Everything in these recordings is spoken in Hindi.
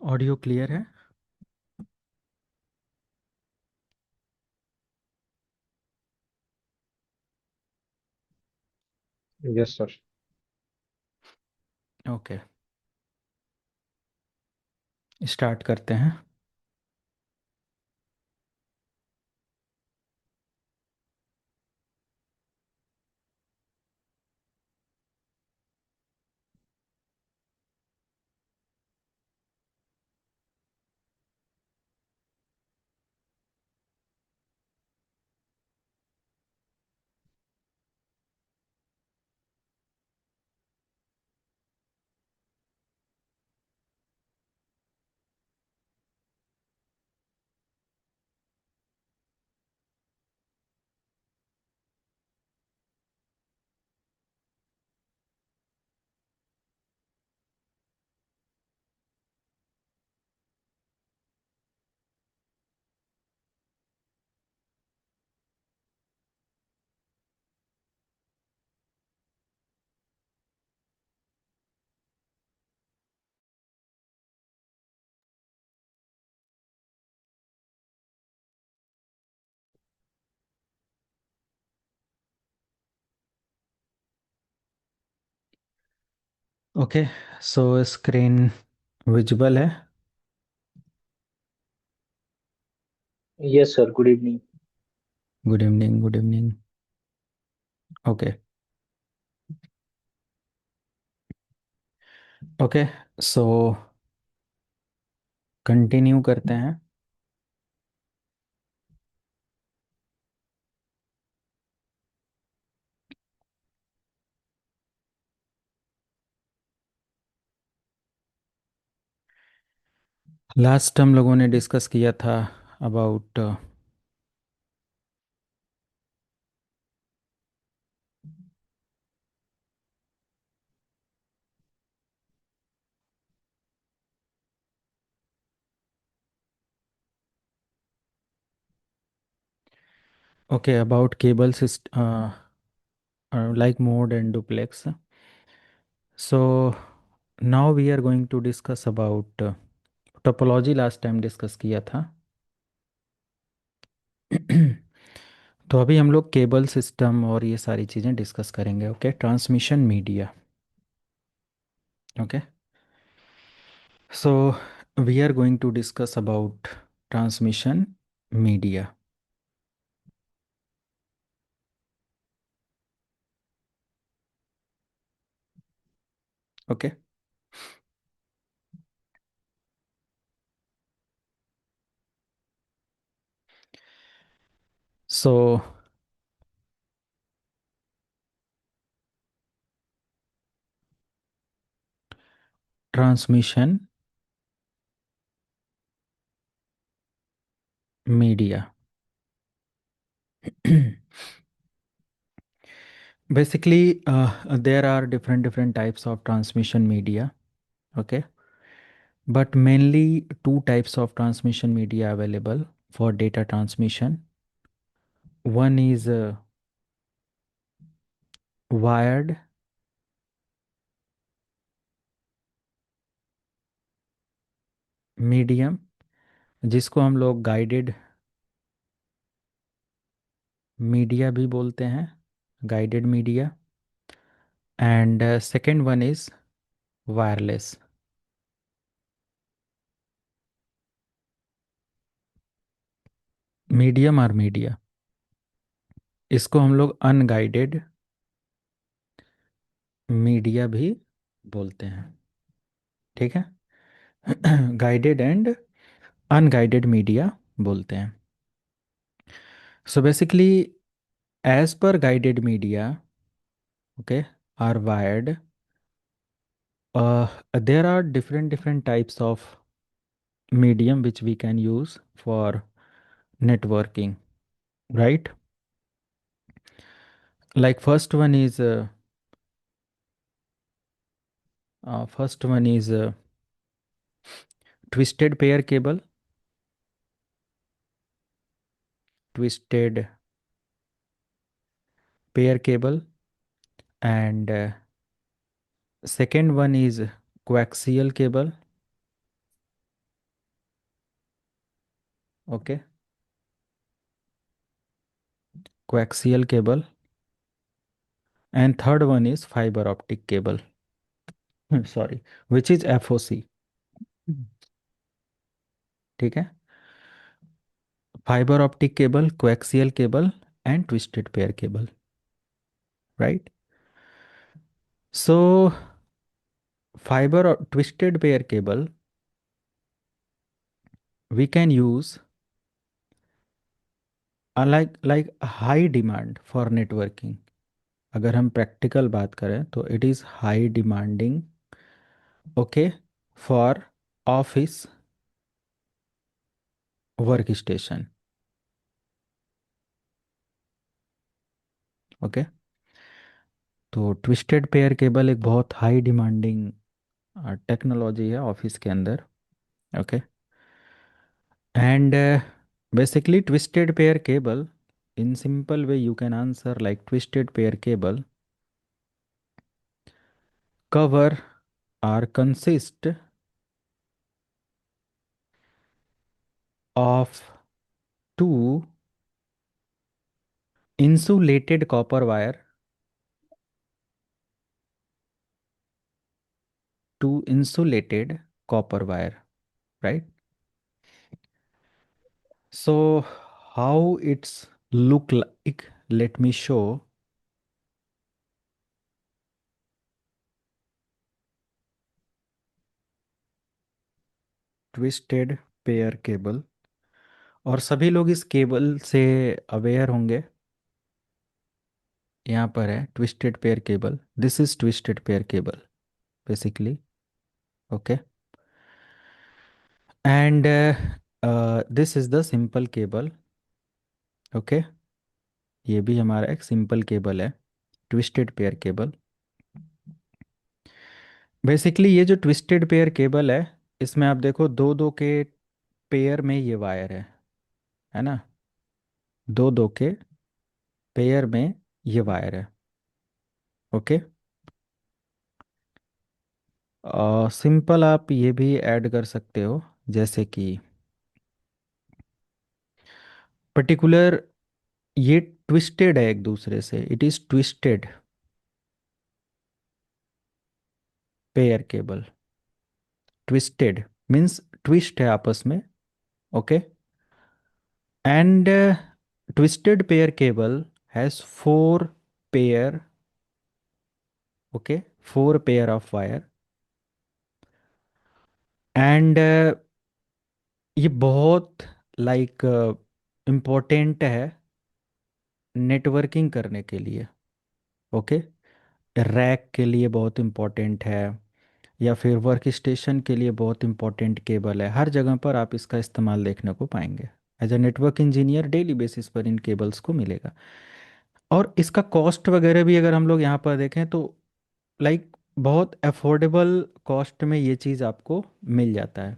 ऑडियो क्लियर है? Yes sir. ओके, स्टार्ट करते हैं। ओके, सो स्क्रीन विजिबल है? Yes sir, good evening. Good evening, good evening. Okay. Okay, so continue करते हैं। लास्ट हम लोगों ने डिस्कस किया था about okay about cable system like mode and duplex. So now we are going to discuss about topology. Last time discuss किया था। तो अभी हम लोग केबल सिस्टम और ये सारी चीज़ें डिस्कस करेंगे। Okay, transmission media. Okay, so we are going to discuss about transmission media. Okay, so transmission media basically there are different types of transmission media. Okay, but mainly two types of transmission media available for data transmission. One is wired medium, जिसको हम लोग गाइडेड मीडिया भी बोलते हैं, guided media. And second one is wireless medium और मीडिया। इसको हम लोग अनगाइडेड मीडिया भी बोलते हैं। ठीक है, गाइडेड एंड अनगाइडेड मीडिया बोलते हैं। So basically as per guided media, okay, or wired, there are different types of medium which we can use for networking, right? Like first one is twisted pair cable, twisted pair cable, and second one is coaxial cable, okay, coaxial cable, and third one is fibre optic cable, sorry, which is FOC. ठीक है, fibre optic cable, coaxial cable and twisted pair cable, right. So fiber or twisted pair cable we can use like high demand for networking. अगर हम प्रैक्टिकल बात करें तो it is high demanding, okay, for office work station. Okay, तो ट्विस्टेड पेयर केबल एक बहुत हाई डिमांडिंग टेक्नोलॉजी है ऑफिस के अंदर। Okay, and basically twisted pair cable, in simple way you can answer like twisted pair cable cover or consist of two insulated copper wire, two insulated copper wire, right? So how it's look like, let me show. Twisted pair cable, और सभी लोग इस केबल से अवेयर होंगे। यहाँ पर है twisted pair cable, this is twisted pair cable basically. Okay, and this is the simple cable. Okay, ये भी हमारा एक सिंपल केबल है, ट्विस्टेड पेयर केबल। बेसिकली ये जो ट्विस्टेड पेयर केबल है, इसमें आप देखो दो दो के पेयर में ये वायर है ना, दो दो के पेयर में ये वायर है। ओके, सिंपल आप ये भी ऐड कर सकते हो, जैसे कि पर्टिकुलर ये ट्विस्टेड है एक दूसरे से, it is twisted pair cable. Twisted means twist है आपस में। Okay, and twisted pair cable has four pair, okay, four pair of wire, and ये बहुत लाइक इम्पोर्टेंट है नेटवर्किंग करने के लिए। ओके, रैक के लिए बहुत इम्पोर्टेंट है, या फिर वर्क स्टेशन के लिए बहुत इम्पोर्टेंट केबल है। हर जगह पर आप इसका इस्तेमाल देखने को पाएंगे। As a network engineer daily basis पर इन केबल्स को मिलेगा। और इसका कॉस्ट वगैरह भी अगर हम लोग यहाँ पर देखें तो लाइक बहुत अफोर्डेबल कॉस्ट में ये चीज़ आपको मिल जाता है,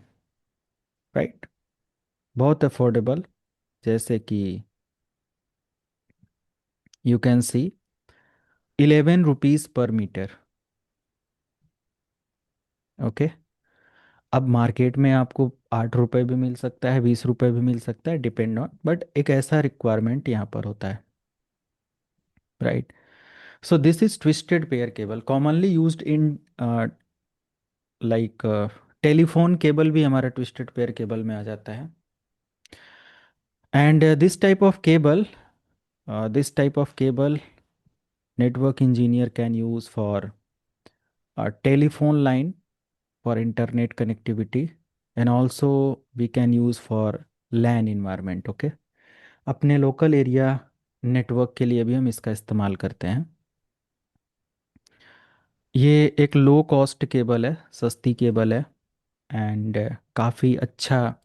राइट, बहुत अफोर्डेबल। जैसे कि यू कैन सी 11 रुपीज़ पर मीटर। ओके, अब मार्केट में आपको 8 रुपए भी मिल सकता है, 20 रुपए भी मिल सकता है, डिपेंड ऑन, बट एक ऐसा रिक्वायरमेंट यहाँ पर होता है, right. So this is twisted pair cable commonly used in like telephone cable भी हमारा ट्विस्टेड पेयर केबल में आ जाता है। And this type of cable network engineer can use for a telephone line for internet connectivity, and also we can use for LAN environment। Okay, अपने लोकल एरिया नेटवर्क के लिए भी हम इसका इस्तेमाल करते हैं। ये एक लो कॉस्ट केबल है, सस्ती केबल है, एंड काफ़ी अच्छा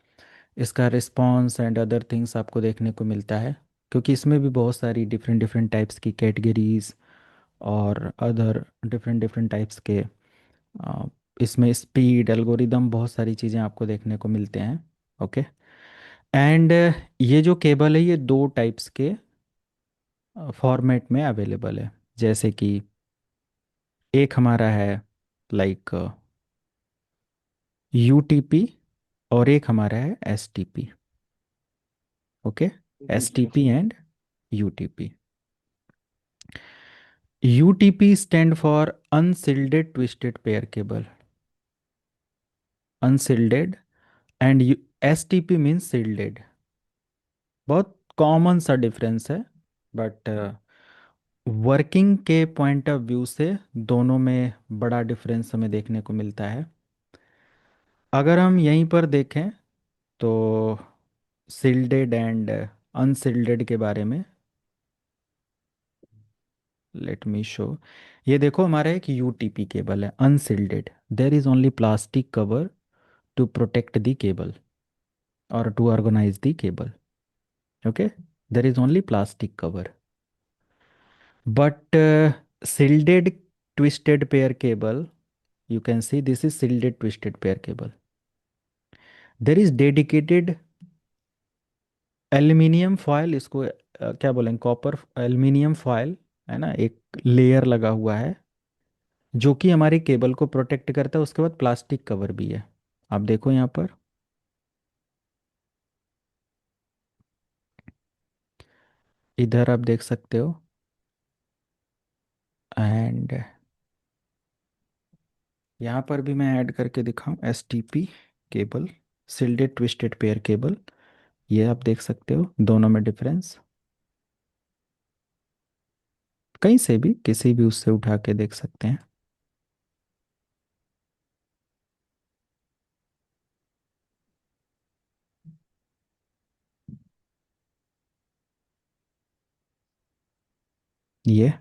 इसका रिस्पॉन्स एंड अदर थिंग्स आपको देखने को मिलता है, क्योंकि इसमें भी बहुत सारी डिफरेंट डिफरेंट टाइप्स की कैटेगरीज और अदर डिफरेंट डिफरेंट टाइप्स के इसमें स्पीड एल्गोरिदम बहुत सारी चीज़ें आपको देखने को मिलते हैं। ओके, एंड ये जो केबल है ये दो टाइप्स के फॉर्मेट में अवेलेबल है, जैसे कि एक हमारा है लाइक यूटीपी, और एक हमारा है STP. Okay, Yes, STP and UTP. UTP stand for unshielded twisted pair cable. Unshielded and STP means shielded. बहुत कॉमन सा डिफरेंस है, बट वर्किंग के पॉइंट ऑफ व्यू से दोनों में बड़ा डिफरेंस हमें देखने को मिलता है। अगर हम यहीं पर देखें तो सील्डेड एंड अनसील्डेड के बारे में, लेट मी शो। ये देखो, हमारा एक यूटीपी केबल है unshielded. There is only plastic cover to protect the cable और to organise the cable. Okay, there is only plastic cover, but shielded twisted pair cable, you can see this is shielded twisted pair cable. There is dedicated aluminium foil, इसको क्या बोलेंगे, कॉपर एल्यूमिनियम फॉयल, है ना, एक लेयर लगा हुआ है जो कि हमारी केबल को प्रोटेक्ट करता है। उसके बाद प्लास्टिक कवर भी है, आप देखो यहाँ पर। इधर आप देख सकते हो। एंड यहाँ पर भी मैं ऐड करके दिखाऊं, STP cable, shielded twisted pair cable. ये आप देख सकते हो दोनों में डिफरेंस, कहीं से भी किसी भी उससे उठा के देख सकते हैं। ये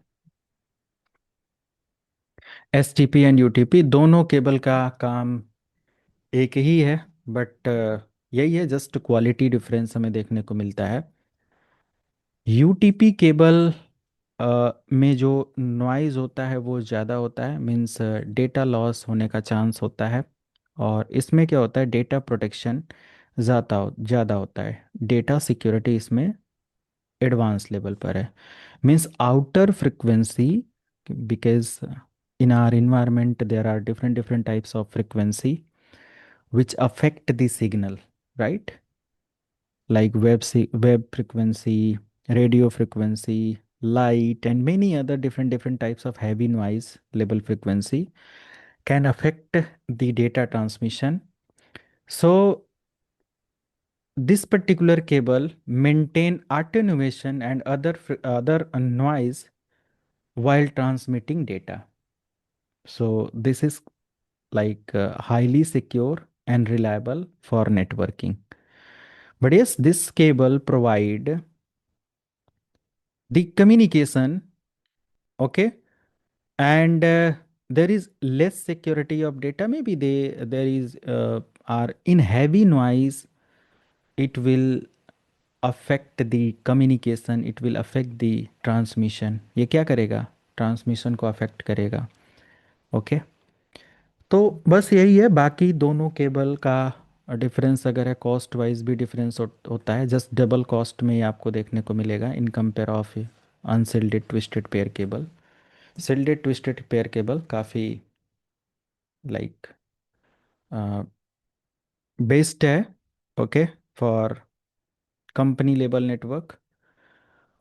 एसटीपी एंड यूटीपी दोनों केबल का काम एक ही है, बट यही है, जस्ट क्वालिटी डिफरेंस हमें देखने को मिलता है। यूटीपी केबल में जो नॉइज़ होता है वो ज़्यादा होता है, मीन्स डेटा लॉस होने का चांस होता है। और इसमें क्या होता है, डेटा प्रोटेक्शन ज़्यादा होता है, डेटा सिक्योरिटी इसमें एडवांस लेवल पर है। Means outer frequency, because in our environment there are different types of frequency which affect the signal, right? Like web frequency, radio frequency, light, and many other different types of heavy noise level frequency can affect the data transmission. So this particular cable maintain attenuation and other noise while transmitting data. So this is like highly secure and reliable for networking. But yes, this cable provide the communication, okay, and there is less security of data. Maybe there is are in heavy noise, it will affect the communication, it will affect the transmission. ये क्या करेगा, ट्रांसमिशन को अफेक्ट करेगा। ओके, तो बस यही है, बाकी दोनों केबल का डिफरेंस अगर है, कॉस्ट वाइज भी डिफरेंस होता है, जस्ट डबल कॉस्ट में ही आपको देखने को मिलेगा in compare of unshielded twisted pair cable. Shielded twisted pair cable काफ़ी लाइक बेस्ड है, okay, for company level network.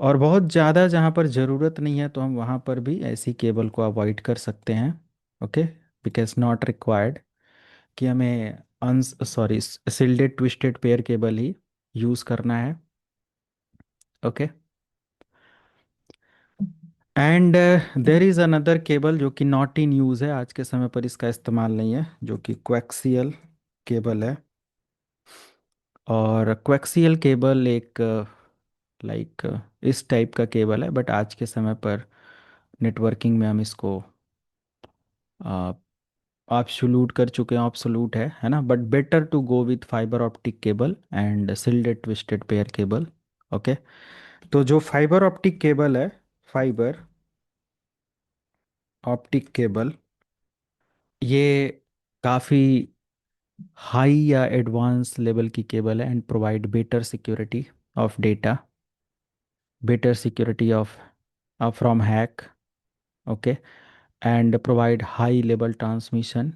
और बहुत ज़्यादा जहाँ पर ज़रूरत नहीं है तो हम वहाँ पर भी ऐसी केबल को अवॉइड कर सकते हैं। ओके, बिकॉज नॉट रिक्वायर्ड कि हमें sorry shielded twisted pair cable ही यूज़ करना है। Okay, and there is another cable जो कि नॉट इन यूज़ है आज के समय पर, इसका इस्तेमाल नहीं है, जो कि कोएक्सियल केबल है। और कोएक्सियल केबल एक लाइक इस टाइप का केबल है, बट आज के समय पर नेटवर्किंग में हम इसको ऑब्सोल्यूट कर चुके हैं, ऑब्सोल्यूट है ना। But better to go with fibre optic cable and shielded twisted pair cable. Okay, तो जो फाइबर ऑप्टिक केबल है, फाइबर ऑप्टिक केबल, ये काफ़ी हाई या एडवांस लेवल की केबल है and provide better security of data, better security of from hack, okay, and provide high level transmission,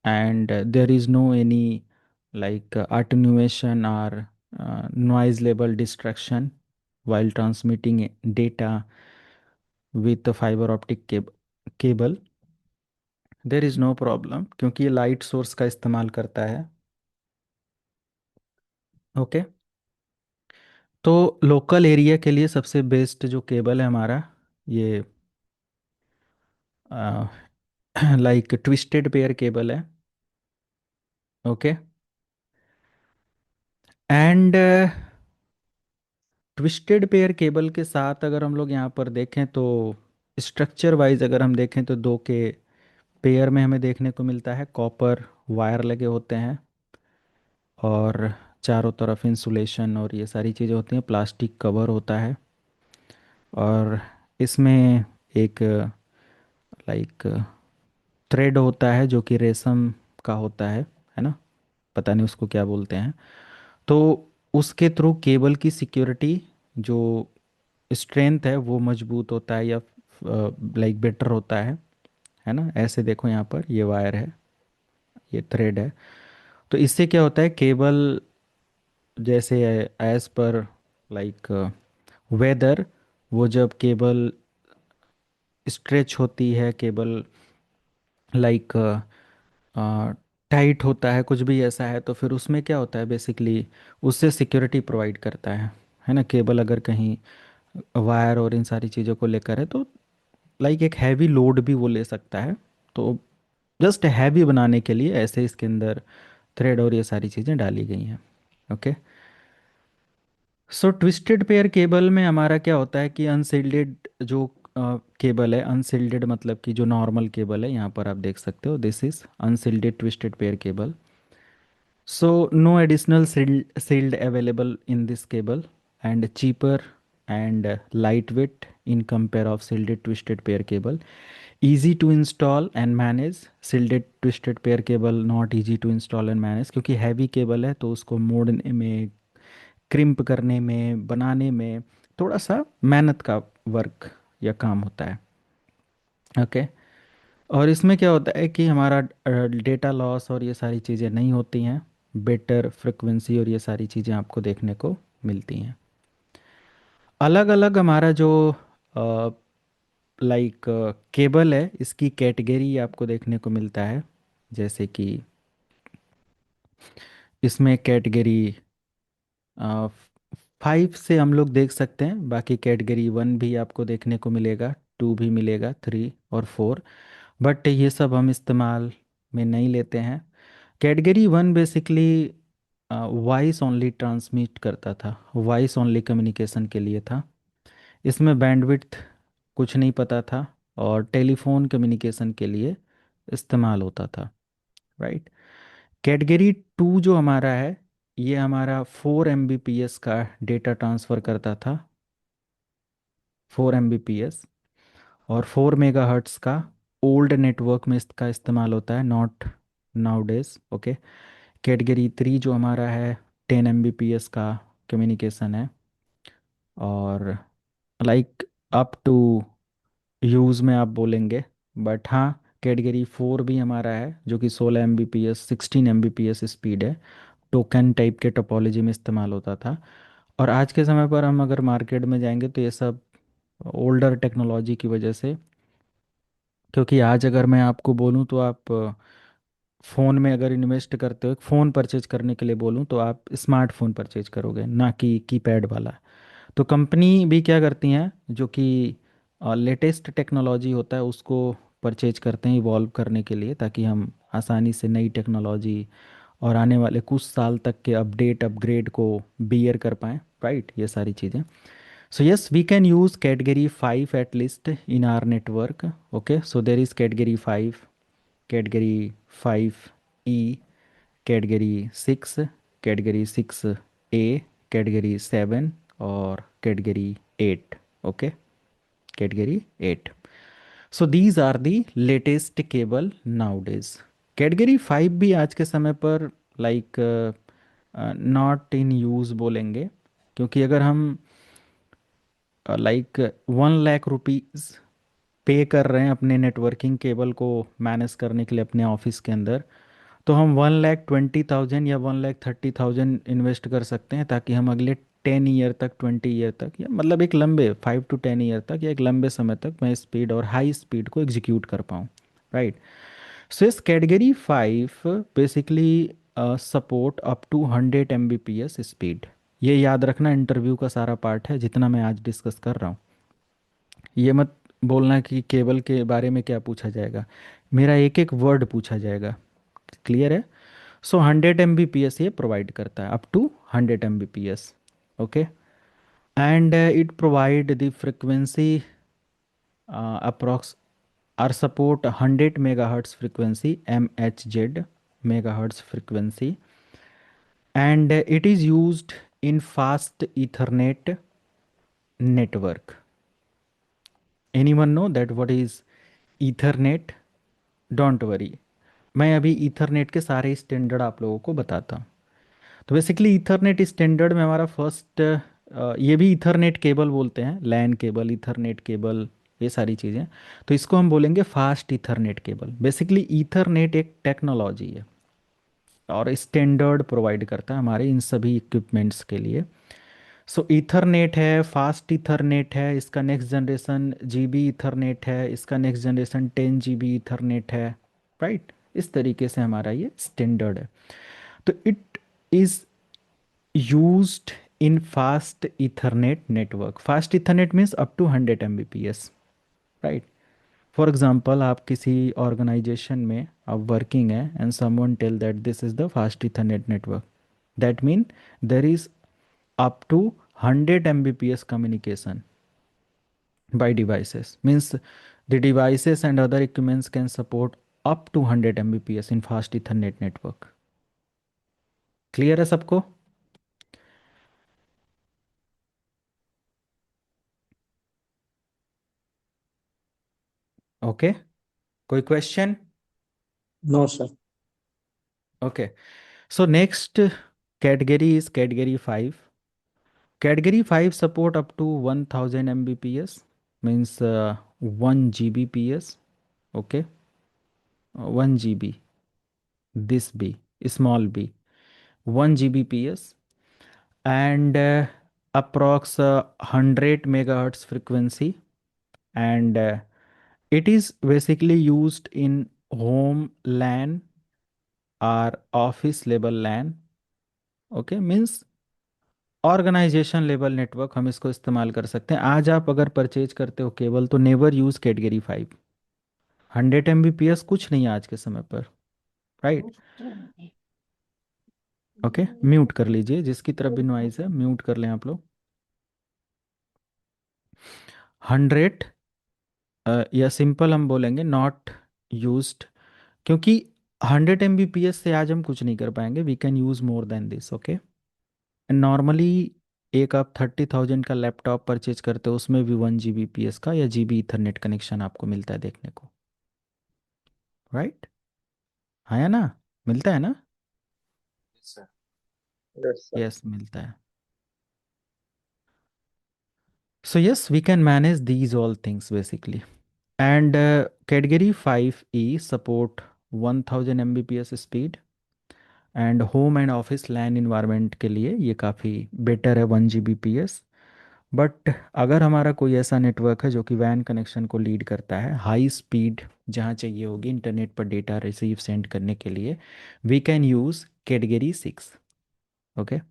and there is no any like attenuation or noise level distraction while transmitting data with the fiber optic cable, there is no problem, क्योंकि ये लाइट सोर्स का इस्तेमाल करता है। ओके। तो लोकल एरिया के लिए सबसे बेस्ट जो केबल है हमारा, ये लाइक ट्विस्टेड पेयर केबल है। Okay. And twisted pair cable के साथ अगर हम लोग यहाँ पर देखें तो स्ट्रक्चर वाइज अगर हम देखें तो दो के पेयर में हमें देखने को मिलता है, कॉपर वायर लगे होते हैं और चारों तरफ इंसुलेशन और ये सारी चीज़ें होती हैं, प्लास्टिक कवर होता है। और इसमें एक लाइक थ्रेड होता है जो कि रेशम का होता है ना, पता नहीं उसको क्या बोलते हैं। तो उसके थ्रू केबल की सिक्योरिटी जो स्ट्रेंथ है वो मजबूत होता है या लाइक बेटर होता है ना। ऐसे देखो यहाँ पर ये वायर है, ये थ्रेड है। तो इससे क्या होता है, केबल जैसे एज पर लाइक वेदर, वो जब केबल स्ट्रेच होती है, केबल लाइक टाइट होता है, कुछ भी ऐसा है, तो फिर उसमें क्या होता है बेसिकली, उससे सिक्योरिटी प्रोवाइड करता है ना। केबल अगर कहीं वायर और इन सारी चीज़ों को लेकर है तो लाइक एक हैवी लोड भी वो ले सकता है। तो जस्ट हैवी बनाने के लिए ऐसे इसके अंदर थ्रेड और ये सारी चीज़ें डाली गई हैं। ओके। सो ट्विस्टेड पेयर केबल में हमारा क्या होता है कि अनसिल्डेड जो केबल है, अनसिल्डेड मतलब कि जो नॉर्मल केबल है, यहाँ पर आप देख सकते हो this is unshielded twisted pair cable. So no additional shield available in this cable, and cheaper and lightweight in compare of shielded twisted pair cable. Easy to install and manage. Shielded twisted pair cable not easy to install and manage, क्योंकि हैवी केबल है तो उसको मोड़ने में, क्रिम्प करने में, बनाने में थोड़ा सा मेहनत का वर्क या काम होता है। ओके। और इसमें क्या होता है कि हमारा डेटा लॉस और ये सारी चीज़ें नहीं होती हैं, बेटर फ्रिक्वेंसी और ये सारी चीज़ें आपको देखने को मिलती हैं। अलग अलग हमारा जो लाइक केबल है, इसकी कैटेगरी आपको देखने को मिलता है। जैसे कि इसमें कैटेगरी 5 से हम लोग देख सकते हैं, बाकी कैटेगरी 1 भी आपको देखने को मिलेगा, 2 भी मिलेगा, 3 और 4, बट ये सब हम इस्तेमाल में नहीं लेते हैं। Category 1 basically voice only transmit करता था, वॉइस ओनली कम्युनिकेशन के लिए था। इसमें बैंडविड्थ कुछ नहीं पता था और टेलीफोन कम्युनिकेशन के लिए इस्तेमाल होता था, राइट। कैटेगरी 2 जो हमारा है, ये हमारा 4 Mbps का डेटा ट्रांसफ़र करता था, 4 Mbps, और 4 मेगाहर्ट्ज़ का ओल्ड नेटवर्क में इसका इस्तेमाल होता है, not now days. Okay. Category 3 जो हमारा है, 10 Mbps का कम्युनिकेशन है, और लाइक अप टू यूज़ में आप बोलेंगे, बट हाँ, कैटेगरी 4 भी हमारा है जो कि 16 Mbps, 16 Mbps स्पीड है, टोकन टाइप के टोपोलॉजी में इस्तेमाल होता था। और आज के समय पर हम अगर मार्केट में जाएंगे तो ये सब ओल्डर टेक्नोलॉजी की वजह से, क्योंकि आज अगर मैं आपको बोलूँ तो आप फ़ोन में अगर इन्वेस्ट करते हो, एक फ़ोन परचेज करने के लिए बोलूँ तो आप स्मार्टफोन परचेज करोगे, ना कि कीपैड वाला। तो कंपनी भी क्या करती हैं, जो कि लेटेस्ट टेक्नोलॉजी होता है उसको परचेज करते हैं इवॉल्व करने के लिए, ताकि हम आसानी से नई टेक्नोलॉजी और आने वाले कुछ साल तक के अपडेट अपग्रेड को बियर कर पाएँ, राइट, ये सारी चीज़ें। So yes, we can use category 5 at least in our network. Okay, so there is category 5, category 5E, category 6, category 6A, category 7 और category 8. Okay, category 8. So these are the latest cable nowadays. Category 5 भी आज के समय पर लाइक नॉट इन यूज़ बोलेंगे, क्योंकि अगर हम लाइक 1 लाख रुपीज़ पे कर रहे हैं अपने नेटवर्किंग केबल को मैनेज करने के लिए अपने ऑफिस के अंदर, तो हम 1,20,000 या 1,30,000 इन्वेस्ट कर सकते हैं, ताकि हम अगले 10 ईयर तक, 20 ईयर तक, या मतलब एक लंबे 5 to 10 ईयर तक, या एक लंबे समय तक मैं स्पीड और हाई स्पीड को एग्जीक्यूट कर पाऊँ। राइट। सो इस category 5 basically support up to 100 Mbps speed. ये याद रखना, इंटरव्यू का सारा पार्ट है जितना मैं आज डिस्कस कर रहा हूँ। ये मत बोलना कि केबल के बारे में क्या पूछा जाएगा, मेरा एक एक वर्ड पूछा जाएगा। क्लियर है? सो 100 Mbps ये प्रोवाइड करता है, up to 100 Mbps। Okay. And it provide the frequency approx or support 100 MHz frequency, MHz, megahertz frequency, and it is used in fast Ethernet network. Anyone know that what is Ethernet? Don't worry, मैं अभी ईथरनेट के सारे स्टैंडर्ड आप लोगों को बताता हूँ। तो बेसिकली ईथरनेट स्टैंडर्ड में हमारा फर्स्ट, ये भी ईथरनेट केबल बोलते हैं, लैन केबल, ईथरनेट केबल, ये सारी चीज़ें। तो इसको हम बोलेंगे fast Ethernet cable. Basically Ethernet एक टेक्नोलॉजी है और स्टैंडर्ड प्रोवाइड करता है हमारे इन सभी इक्विपमेंट्स के लिए। सो ईथरनेट है, फास्ट ईथरनेट है, इसका नेक्स्ट जनरेशन जीबी ईथरनेट है, इसका नेक्स्ट जनरेशन 10 GB ईथरनेट है। राइट। इस तरीके से हमारा ये स्टैंडर्ड है। तो it is used in fast Ethernet network. Fast Ethernet means up to 100 Mbps। Right. For example, आप किसी ऑर्गेनाइजेशन में आप वर्किंग है and someone tell that this is the fast Ethernet network, that mean there is up to 100 Mbps communication by devices. Means the devices and other equipments can support up to 100 Mbps in fast Ethernet network. Clear है सबको? ओके। कोई question? No, sir. Okay. So next category is category 5. Category 5 support up to 1000 Mbps, means 1 Gbps. Okay, 1 GB, this B, small b, 1 Gbps, and approx 100 megahertz frequency, and it is basically used in home LAN or office level LAN. Okay, means organisation level network हम इसको इस्तेमाल कर सकते हैं। आज आप अगर परचेज करते हो केबल, तो नेवर यूज़ कैटेगरी 5। 100 Mbps कुछ नहीं है आज के समय पर। राइट। ओके, म्यूट कर लीजिए, जिसकी तरफ भी नॉइज़ है म्यूट कर लें आप लोग। 100, या सिंपल हम बोलेंगे नॉट यूज्ड, क्योंकि 100 Mbps से आज हम कुछ नहीं कर पाएंगे। We can use more than this. Okay. Normally एक आप 30,000 का लैपटॉप परचेज करते हो, उसमें भी 1 Gbps का या जीबी ईथरनेट कनेक्शन आपको मिलता है देखने को। राइट। हाँ या ना? मिलता है ना? Yes, sir. यस, मिलता है। So yes, we can manage these all things basically. And category 5E support 1000 Mbps speed, and home and office LAN environment के लिए ये काफ़ी बेटर है 1 Gbps। बट अगर हमारा कोई ऐसा नेटवर्क है जो कि वैन कनेक्शन को लीड करता है, हाई स्पीड जहाँ चाहिए होगी इंटरनेट पर डेटा रिसीव सेंड करने के लिए, we can use category 6। Okay.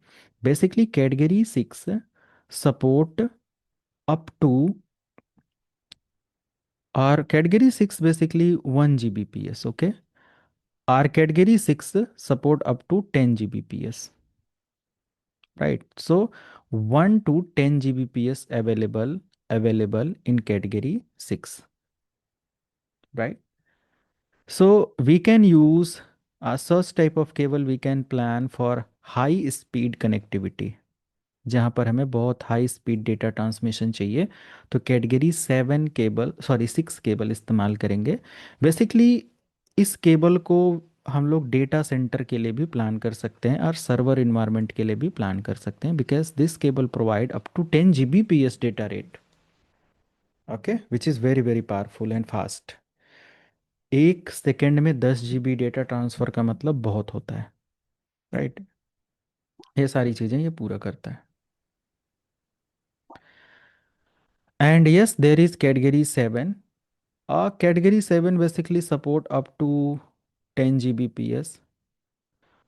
Basically category 6 support up to, और category 6 basically 1 Gbps। Okay. Our category 6 support up to 10 Gbps. Right. So 1 to 10 Gbps available in category 6. Right. So we can use a such type of cable we can plan for high speed connectivity, जहाँ पर हमें बहुत हाई स्पीड डेटा ट्रांसमिशन चाहिए, तो कैटेगरी 7 केबल, सॉरी 6 केबल इस्तेमाल करेंगे। बेसिकली इस केबल को हम लोग डेटा सेंटर के लिए भी प्लान कर सकते हैं और सर्वर इन्वायरमेंट के लिए भी प्लान कर सकते हैं, because this cable provide up to 10 Gbps data rate. Okay, which is very very powerful and fast. एक सेकेंड में 10 GB डेटा ट्रांसफ़र का मतलब बहुत होता है, राइट। ये सारी चीज़ें ये पूरा करता है। And yes there is category 7। Category 7 basically support up to 10 Gbps,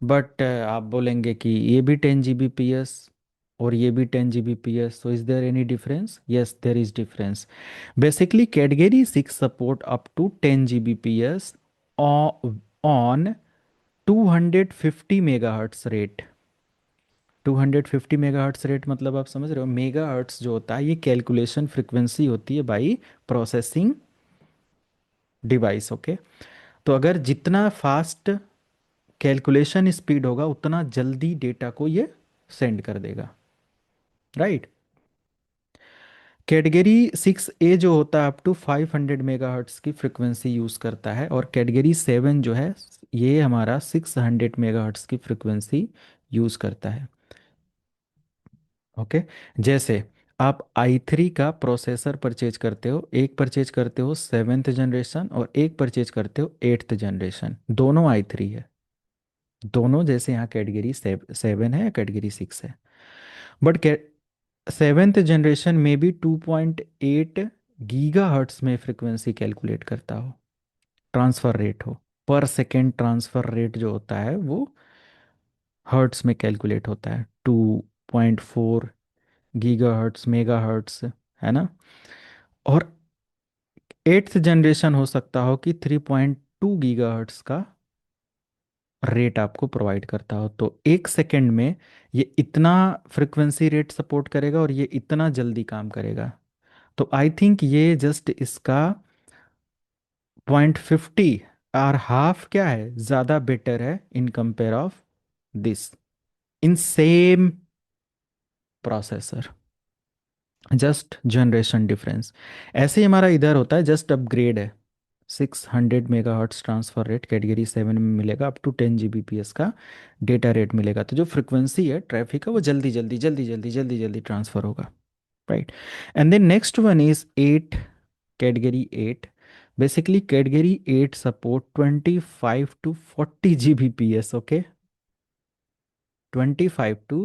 but आप बोलेंगे कि ये भी 10 Gbps और ये भी 10 Gbps, so is there any difference? Yes, there is difference. Basically category 6 support up to 10 Gbps on 250 megahertz rate. 250 megahertz rate मतलब आप समझ रहे हो, मेगाहर्ट्ज जो होता है ये कैलकुलेशन फ्रिक्वेंसी होती है बाई प्रोसेसिंग डिवाइस, ओके। तो अगर जितना फास्ट कैलकुलेशन स्पीड होगा उतना जल्दी डेटा को ये सेंड कर देगा, राइट। कैटेगरी 6A जो होता है अप टू 500 मेगाहर्ट्ज की फ्रिक्वेंसी यूज़ करता है, और कैटेगरी 7 जो है ये हमारा 600 मेगाहर्ट्ज की फ्रिक्वेंसी यूज़ करता है, ओके। जैसे आप i3 का प्रोसेसर परचेज करते हो, एक परचेज करते हो 7th जनरेशन और एक परचेज करते हो 8th जनरेशन, दोनों i3 है, दोनों जैसे यहाँ कैटेगरी 7 है या कैटेगरी 6 है। बट 7th जनरेशन में भी 2.8 गीगा हर्ट्स में फ्रिक्वेंसी कैलकुलेट करता हो, ट्रांसफ़र रेट हो, पर सेकेंड ट्रांसफ़र रेट जो होता है वो हर्ट्स में कैलकुलेट होता है, 2.4 गीगा हर्ट्स मेगा हर्ट्स, है ना। और 8th जनरेशन हो सकता हो कि 3.2 गीगा हर्ट्स का रेट आपको प्रोवाइड करता हो, तो एक सेकेंड में ये इतना फ्रिक्वेंसी रेट सपोर्ट करेगा और ये इतना जल्दी काम करेगा। तो आई थिंक ये जस्ट इसका 0.50 और हाफ क्या है, ज़्यादा बेटर है इन compare of this, in same processor, just generation difference. ऐसे ही हमारा इधर होता है, जस्ट अपग्रेड है। 600 मेगाहर्ट्ज ट्रांसफर रेट कैटेगरी 7 में मिलेगा, अप टू 10 Gbps का डेटा रेट मिलेगा, तो जो फ्रिक्वेंसी है ट्रैफिक का वो जल्दी जल्दी जल्दी जल्दी जल्दी जल्दी ट्रांसफर होगा, right. And then next one is 8, category 8। Basically category 8 support 25 to 40 Gbps, okay, 25 to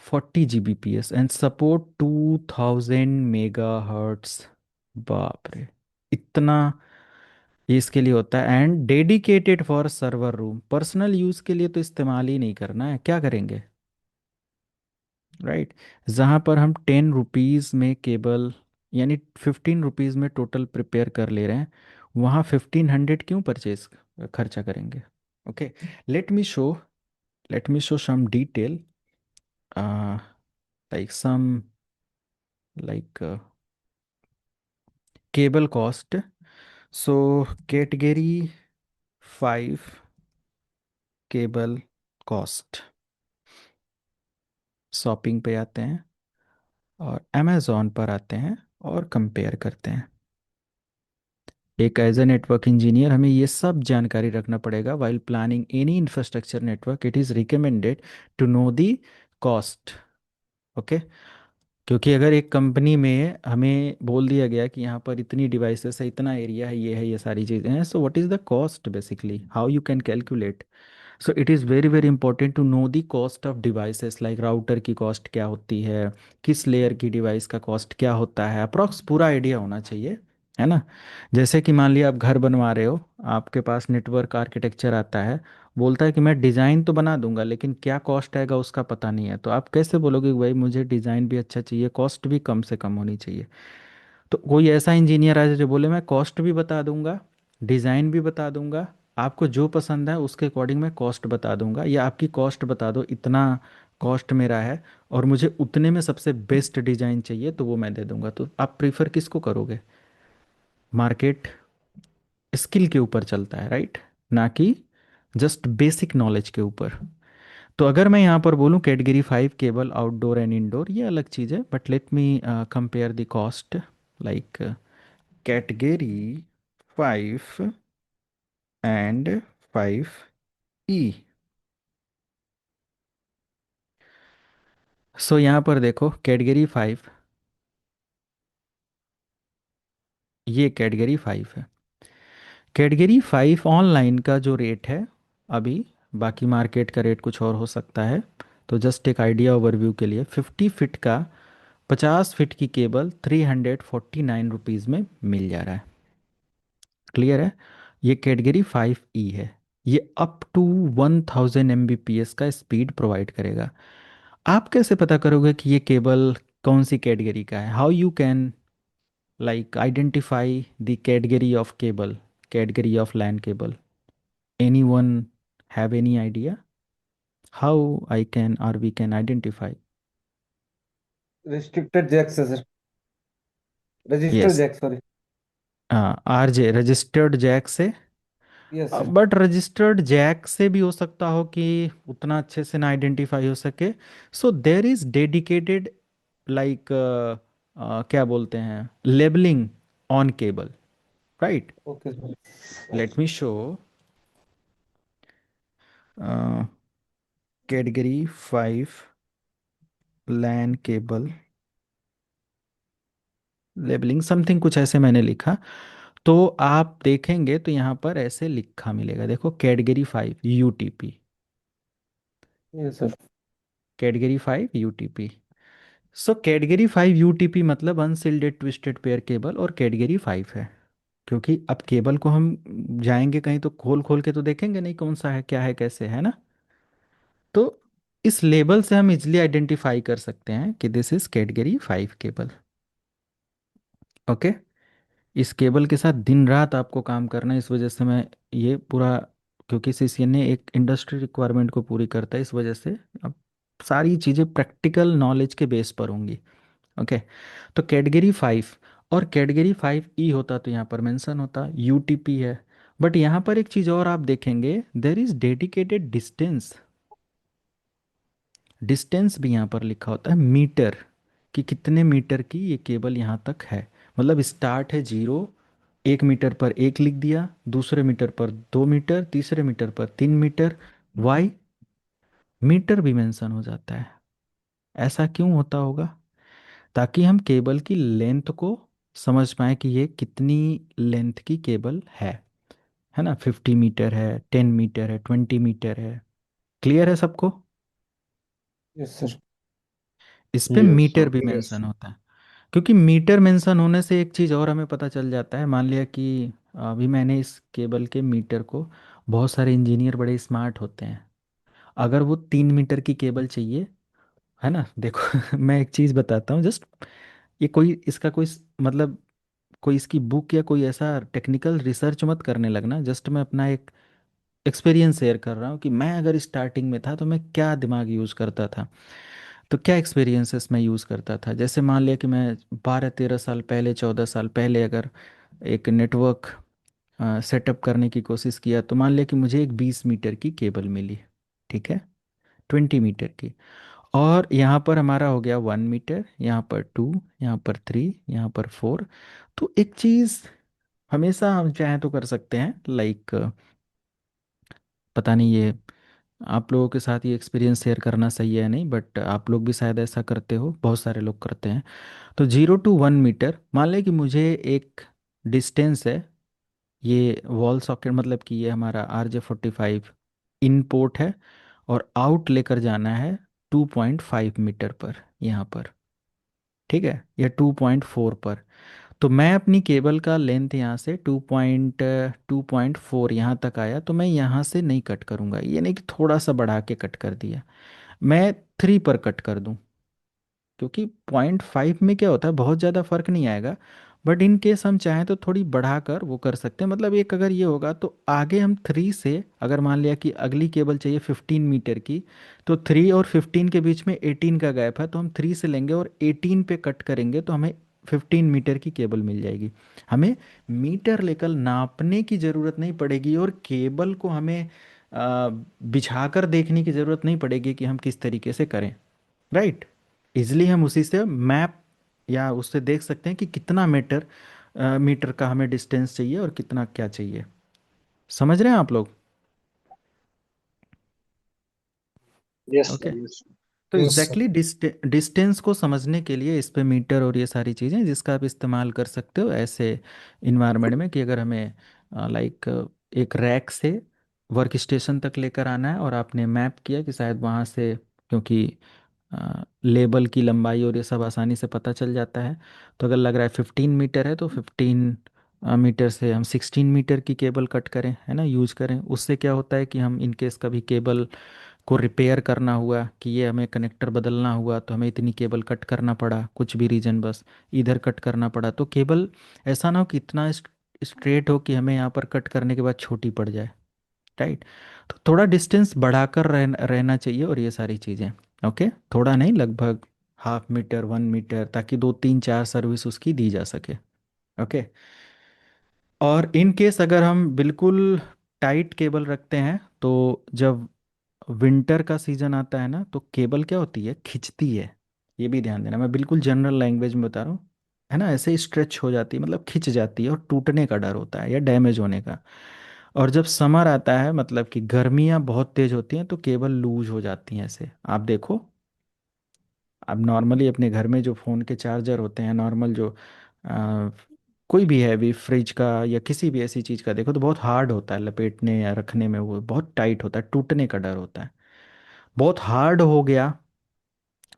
40 Gbps and support 2000 megahertz. बाप रे, इतना ये इसके लिए होता है, and dedicated for server room, personal use के लिए तो इस्तेमाल ही नहीं करना है, क्या करेंगे, राइट। जहाँ पर हम 10 रुपीज़ में केबल, यानी 15 रुपीज़ में टोटल प्रिपेयर कर ले रहे हैं, वहाँ 1500 क्यों परचेज खर्चा करेंगे, okay. Let me show let me show some detail, like some, like cable cost. So category 5 cable cost, shopping पे आते हैं और अमेज़ॉन पर आते हैं और कंपेयर करते हैं। एक एज ए नेटवर्क इंजीनियर हमें ये सब जानकारी रखना पड़ेगा while planning any infrastructure network, it is recommended to know the cost, okay. क्योंकि अगर एक कंपनी में हमें बोल दिया गया कि यहाँ पर इतनी डिवाइसेस है, इतना एरिया है, ये सारी चीज़ें हैं, so what is the cost, basically how you can calculate. So it is very very important to know the cost of devices, like router की कॉस्ट क्या होती है, किस लेयर की डिवाइस का कॉस्ट क्या होता है, अप्रॉक्स पूरा आइडिया होना चाहिए, है ना। जैसे कि मान लिया आप घर बनवा रहे हो, आपके पास नेटवर्क आर्किटेक्चर आता है, बोलता है कि मैं डिज़ाइन तो बना दूंगा लेकिन क्या कॉस्ट आएगा उसका पता नहीं है, तो आप कैसे बोलोगे कि भाई मुझे डिज़ाइन भी अच्छा चाहिए, कॉस्ट भी कम से कम होनी चाहिए। तो कोई ऐसा इंजीनियर आ जाए जो बोले मैं कॉस्ट भी बता दूंगा, डिज़ाइन भी बता दूंगा, आपको जो पसंद है उसके अकॉर्डिंग मैं कॉस्ट बता दूंगा, या आपकी कॉस्ट बता दो इतना कॉस्ट मेरा है और मुझे उतने में सबसे बेस्ट डिज़ाइन चाहिए तो वो मैं दे दूंगा, तो आप प्रीफर किसको करोगे। मार्केट स्किल के ऊपर चलता है, राइट, ना कि जस्ट बेसिक नॉलेज के ऊपर। तो अगर मैं यहाँ पर बोलूँ category 5 cable outdoor and indoor, ये अलग चीज़ है, but let me compare the cost, like category 5 and 5E। सो यहाँ पर देखो कैटेगरी 5, ये कैटेगरी 5 है, कैटेगरी 5 ऑनलाइन का जो रेट है अभी, बाकी मार्केट का रेट कुछ और हो सकता है, तो जस्ट एक आइडिया ओवरव्यू के लिए 50 फीट का 50 फीट की केबल 349 रुपीज़ में मिल जा रहा है। क्लियर है? ये कैटेगरी 5 ई है। ये अप टू 1000 Mbps का स्पीड प्रोवाइड करेगा। आप कैसे पता करोगे कि ये केबल कौन सी कैटेगरी का है? How you can like identify the category of cable, category of LAN cable? Anyone have any idea how I can or we can identify? Restricted jack से sir, register Yes, jack sorry. RJ registered jack से। Yes sir. But registered jack से भी हो सकता हो कि उतना अच्छे से ना आइडेंटिफाई हो सके। So there is dedicated like क्या बोलते हैं, labelling on cable, right? Okay sir. Let me show category 5 LAN cable labelling something कुछ ऐसे मैंने लिखा। तो आप देखेंगे तो यहाँ पर ऐसे लिखा मिलेगा, देखो category 5 UTP, yes sir. Category 5 UTP. सो कैटेगरी 5 यूटीपी मतलब अनसिल्डेड ट्विस्टेड पेयर केबल, और कैटेगरी 5 है। क्योंकि अब केबल को हम जाएंगे कहीं तो खोल खोल के तो देखेंगे नहीं कौन सा है, क्या है, कैसे है ना। तो इस लेबल से हम इजिली आइडेंटिफाई कर सकते हैं कि this is category 5 cable. Okay. इस केबल के साथ दिन रात आपको काम करना है, इस वजह से मैं ये पूरा, क्योंकि सीसीएनए एक इंडस्ट्री रिक्वायरमेंट को पूरी करता है, इस वजह से अब सारी चीज़ें प्रैक्टिकल नॉलेज के बेस पर होंगी। ओके। तो कैटेगरी 5 और कैटेगरी 5 ई होता तो यहाँ पर मेंशन होता यूटीपी है। बट यहाँ पर एक चीज़ और आप देखेंगे, देर इज डेडिकेटेड डिस्टेंस। डिस्टेंस भी यहाँ पर लिखा होता है मीटर, कि कितने मीटर की ये केबल यहाँ तक है। मतलब स्टार्ट है 0, 1 मीटर पर एक लिख दिया, दूसरे मीटर पर 2 मीटर, तीसरे मीटर पर 3 मीटर, वाई मीटर भी मेंशन हो जाता है। ऐसा क्यों होता होगा? ताकि हम केबल की लेंथ को समझ पाए कि ये कितनी लेंथ की केबल है ना? 50 मीटर है, 10 मीटर है, 20 मीटर है। क्लियर है सबको? Yes sir. इस पे Yes, मीटर sir. भी Yes. मेंशन होता है। क्योंकि मीटर मेंशन होने से एक चीज़ और हमें पता चल जाता है। मान लिया कि अभी मैंने इस केबल के मीटर को, बहुत सारे इंजीनियर बड़े स्मार्ट होते हैं, अगर वो 3 मीटर की केबल चाहिए, है ना, देखो मैं एक चीज़ बताता हूँ जस्ट। ये कोई इसका कोई मतलब कोई इसकी बुक या कोई ऐसा टेक्निकल रिसर्च मत करने लगना, जस्ट मैं अपना एक एक्सपीरियंस शेयर कर रहा हूँ कि मैं अगर स्टार्टिंग में था तो मैं क्या दिमाग यूज़ करता था। तो क्या एक्सपीरियंसेस मैं यूज़ करता था, जैसे मान लिया कि मैं 12-13 साल पहले, 14 साल पहले अगर एक नेटवर्क सेटअप करने की कोशिश किया, तो मान लिया कि मुझे एक 20 मीटर की केबल मिली, ठीक है, 20 मीटर की। और यहाँ पर हमारा हो गया 1 मीटर, यहाँ पर 2, यहाँ पर 3, यहाँ पर 4। तो एक चीज़ हमेशा हम चाहें तो कर सकते हैं, लाइक पता नहीं ये आप लोगों के साथ ये एक्सपीरियंस शेयर करना सही है या नहीं, बट आप लोग भी शायद ऐसा करते हो, बहुत सारे लोग करते हैं। तो 0 to 1 मीटर मान लें कि मुझे एक डिस्टेंस है, ये वॉल सॉकेट मतलब कि ये हमारा RJ45 इनपोर्ट है, और आउट लेकर जाना है 2.5 मीटर पर, यहाँ पर, ठीक है, या 2.4 पर। तो मैं अपनी केबल का लेंथ यहाँ से 2.4 यहाँ तक आया, तो मैं यहाँ से नहीं कट करूँगा, ये नहीं कि थोड़ा सा बढ़ा के कट कर दिया, मैं 3 पर कट कर दूँ। क्योंकि 0.5 में क्या होता है, बहुत ज़्यादा फर्क नहीं आएगा। बट इन केस हम चाहें तो थोड़ी बढ़ाकर वो कर सकते हैं, मतलब एक अगर ये होगा तो आगे हम 3 से, अगर मान लिया कि अगली केबल चाहिए 15 मीटर की, तो 3 और 15 के बीच में 18 का गैप है, तो हम 3 से लेंगे और 18 पे कट करेंगे, तो हमें 15 मीटर की केबल मिल जाएगी। हमें मीटर लेकर नापने की ज़रूरत नहीं पड़ेगी, और केबल को हमें बिछाकर देखने की ज़रूरत नहीं पड़ेगी कि हम किस तरीके से करें, राइट? इजली हम उसी से मैप या उससे देख सकते हैं कि कितना मीटर मीटर का हमें डिस्टेंस चाहिए और कितना क्या चाहिए। समझ रहे हैं आप लोग? Yes, sir. ओके। Yes. तो यस सर। एग्जैक्टली डिस्टेंस को समझने के लिए इस पे मीटर और ये सारी चीज़ें जिसका आप इस्तेमाल कर सकते हो ऐसे इन्वायरमेंट में, कि अगर हमें लाइक एक रैक से वर्क स्टेशन तक लेकर आना है, और आपने मैप किया कि शायद वहाँ से, क्योंकि लेबल की लंबाई और ये सब आसानी से पता चल जाता है। तो अगर लग रहा है 15 मीटर है, तो 15 मीटर से हम 16 मीटर की केबल कट करें, है ना, यूज करें। उससे क्या होता है कि हम इनकेस कभी केबल को रिपेयर करना हुआ, कि ये हमें कनेक्टर बदलना हुआ, तो हमें इतनी केबल कट करना पड़ा, कुछ भी रीजन बस इधर कट करना पड़ा, तो केबल ऐसा ना हो कि इतना स्ट्रेट हो कि हमें यहाँ पर कट करने के बाद छोटी पड़ जाए, राइट। तो थोड़ा डिस्टेंस बढ़ाकर रहना चाहिए, और ये सारी चीज़ें, ओके, थोड़ा नहीं, लगभग 0.5 मीटर 1 मीटर, ताकि 2 3 4 सर्विस उसकी दी जा सके, ओके। और इन केस अगर हम बिल्कुल टाइट केबल रखते हैं, तो जब विंटर का सीजन आता है ना, तो केबल क्या होती है, खिंचती है। ये भी ध्यान देना, मैं बिल्कुल जनरल लैंग्वेज में बता रहा हूँ, है ना, ऐसे स्ट्रेच हो जाती है, मतलब खिंच जाती है, और टूटने का डर होता है या डैमेज होने का। और जब समर आता है, मतलब कि गर्मियाँ बहुत तेज होती हैं, तो केबल लूज हो जाती हैं ऐसे, आप देखो। अब नॉर्मली अपने घर में जो फ़ोन के चार्जर होते हैं, नॉर्मल जो आ, कोई भी हैवी फ्रिज का या किसी भी ऐसी चीज़ का देखो, तो बहुत हार्ड होता है लपेटने या रखने में, वो बहुत टाइट होता है, टूटने का डर होता है। बहुत हार्ड हो गया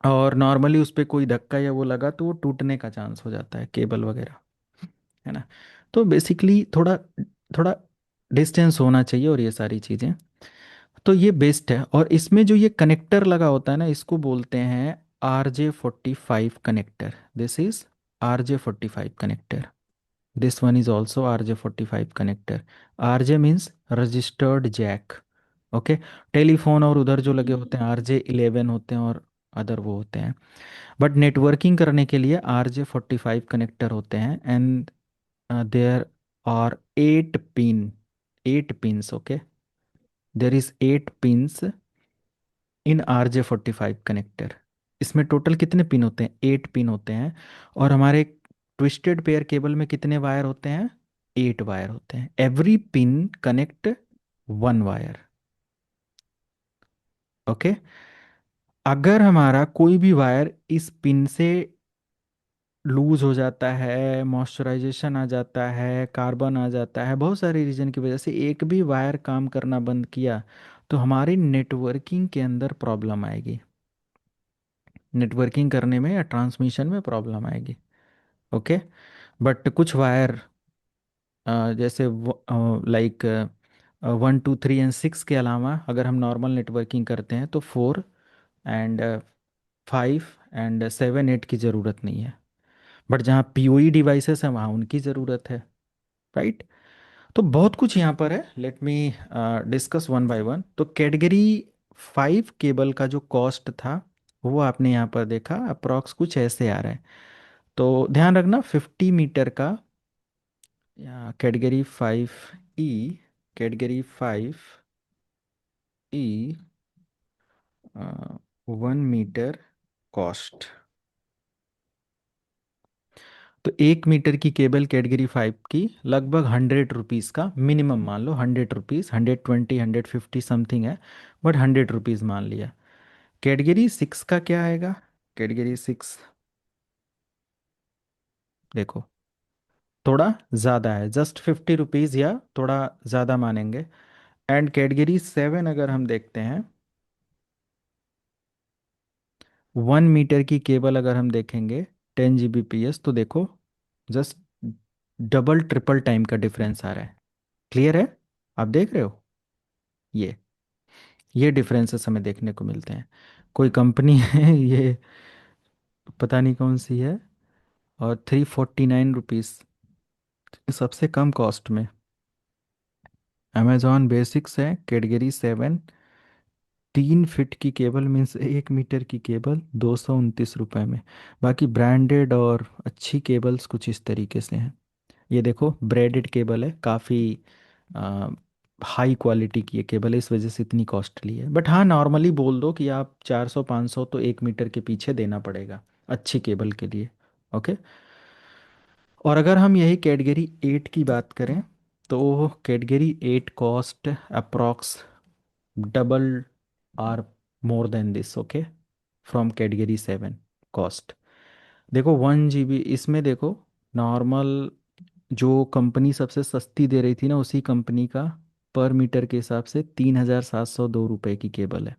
और नॉर्मली उस पर कोई धक्का या वो लगा, तो वो टूटने का चांस हो जाता है, केबल वगैरह, है ना। तो बेसिकली थोड़ा थोड़ा डिस्टेंस होना चाहिए, और ये सारी चीज़ें, तो ये बेस्ट है। और इसमें जो ये कनेक्टर लगा होता है ना, इसको बोलते हैं RJ45 connector. This is RJ45 connector. This one is also RJ45 connector. RJ means registered jack, okay. Telephone और उधर जो लगे होते हैं RJ11 होते हैं, और अदर वो होते हैं। बट नेटवर्किंग करने के लिए RJ45 कनेक्टर होते हैं, and there are 8 pin, 8 pins, okay. There is 8 pins in RJ45 connector. इसमें टोटल कितने पिन होते हैं, 8 पिन होते हैं। और हमारे ट्विस्टेड पेयर केबल में कितने वायर होते हैं, 8 वायर होते हैं। Every pin connect 1 wire, okay. अगर हमारा कोई भी वायर इस पिन से लूज हो जाता है, मॉइस्चराइजेशन आ जाता है, कार्बन आ जाता है, बहुत सारे रीजन की वजह से एक भी वायर काम करना बंद किया, तो हमारी नेटवर्किंग के अंदर प्रॉब्लम आएगी, नेटवर्किंग करने में या ट्रांसमिशन में प्रॉब्लम आएगी, ओके। बट कुछ वायर जैसे लाइक 1 2 3 एंड 6 के अलावा, अगर हम नॉर्मल नेटवर्किंग करते हैं, तो 4 एंड 5 एंड 7 8 की ज़रूरत नहीं है। बट जहाँ PoE डिवाइसेस हैं, वहाँ उनकी ज़रूरत है, राइट। तो बहुत कुछ यहाँ पर है, let me discuss one by one. तो कैटेगरी 5 केबल का जो कॉस्ट था, वो आपने यहाँ पर देखा, अप्रॉक्स कुछ ऐसे आ रहा है। तो ध्यान रखना, 50 मीटर का, category 5E, category 5E 1 metre cost. तो 1 मीटर की केबल कैटेगरी 5 की लगभग 100 रुपीज़ का मिनिमम, मान लो 100 रुपीज़, 120 150 समथिंग है, बट 100 रुपीज़ मान लिया। कैटेगरी 6 का क्या आएगा, कैटेगरी 6 देखो, थोड़ा ज़्यादा है, जस्ट 50 रुपीज़ या थोड़ा ज़्यादा मानेंगे। एंड कैटेगरी 7 अगर हम देखते हैं, 1 मीटर की केबल अगर हम देखेंगे, 10 Gbps, तो देखो जस्ट डबल ट्रिपल टाइम का डिफरेंस आ रहा है। क्लियर है, आप देख रहे हो, ये ये डिफरेंसेस हमें देखने को मिलते हैं। कोई कंपनी है ये, पता नहीं कौन सी है, और 349 रुपीज़ सबसे कम कॉस्ट में। अमेजॉन बेसिक्स है, कैटेगरी 7, 3 फीट की केबल मीन्स 1 मीटर की केबल 229 रुपये में। बाकी ब्रांडेड और अच्छी केबल्स कुछ इस तरीके से हैं। ये देखो, ब्रेडेड केबल है, काफ़ी हाई क्वालिटी की ये केबल है, इस वजह से इतनी कॉस्टली है। बट हाँ, नॉर्मली बोल दो कि आप 400 500 तो 1 मीटर के पीछे देना पड़ेगा अच्छी केबल के लिए, ओके। और अगर हम यही कैटेगरी 8 की बात करें, तो category 8 cost approx double or more than this, okay, from category 7 cost. देखो 1 GB इसमें देखो, नॉर्मल जो कंपनी सबसे सस्ती दे रही थी ना, उसी कंपनी का पर मीटर के हिसाब से 3,702 रुपये की केबल है।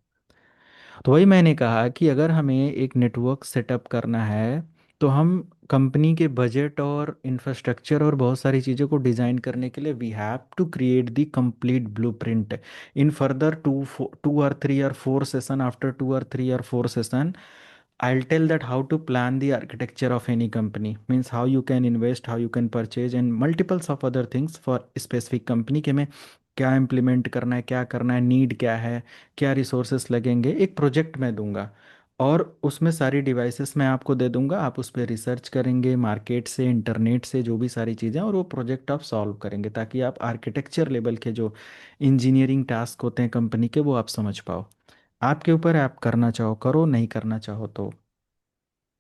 तो वही मैंने कहा कि अगर हमें एक नेटवर्क सेटअप करना है तो हम कंपनी के बजट और इंफ्रास्ट्रक्चर और बहुत सारी चीज़ों को डिज़ाइन करने के लिए we have to create the complete blueprint in further 2 or 3 or 4 session. After 2 or 3 or 4 session, I'll tell that how to plan the architecture of any company, means how you can invest, how you can purchase, and multiples of other things for specific company के में क्या इम्प्लीमेंट करना है, क्या करना है, नीड क्या है, क्या रिसोर्सेस लगेंगे, एक प्रोजेक्ट मैं दूंगा। और उसमें सारी डिवाइसेस मैं आपको दे दूंगा, आप उस पर रिसर्च करेंगे मार्केट से, इंटरनेट से, जो भी सारी चीज़ें, और वो प्रोजेक्ट आप सॉल्व करेंगे ताकि आप आर्किटेक्चर लेवल के जो इंजीनियरिंग टास्क होते हैं कंपनी के वो आप समझ पाओ। आपके ऊपर है, आप करना चाहो करो, नहीं करना चाहो तो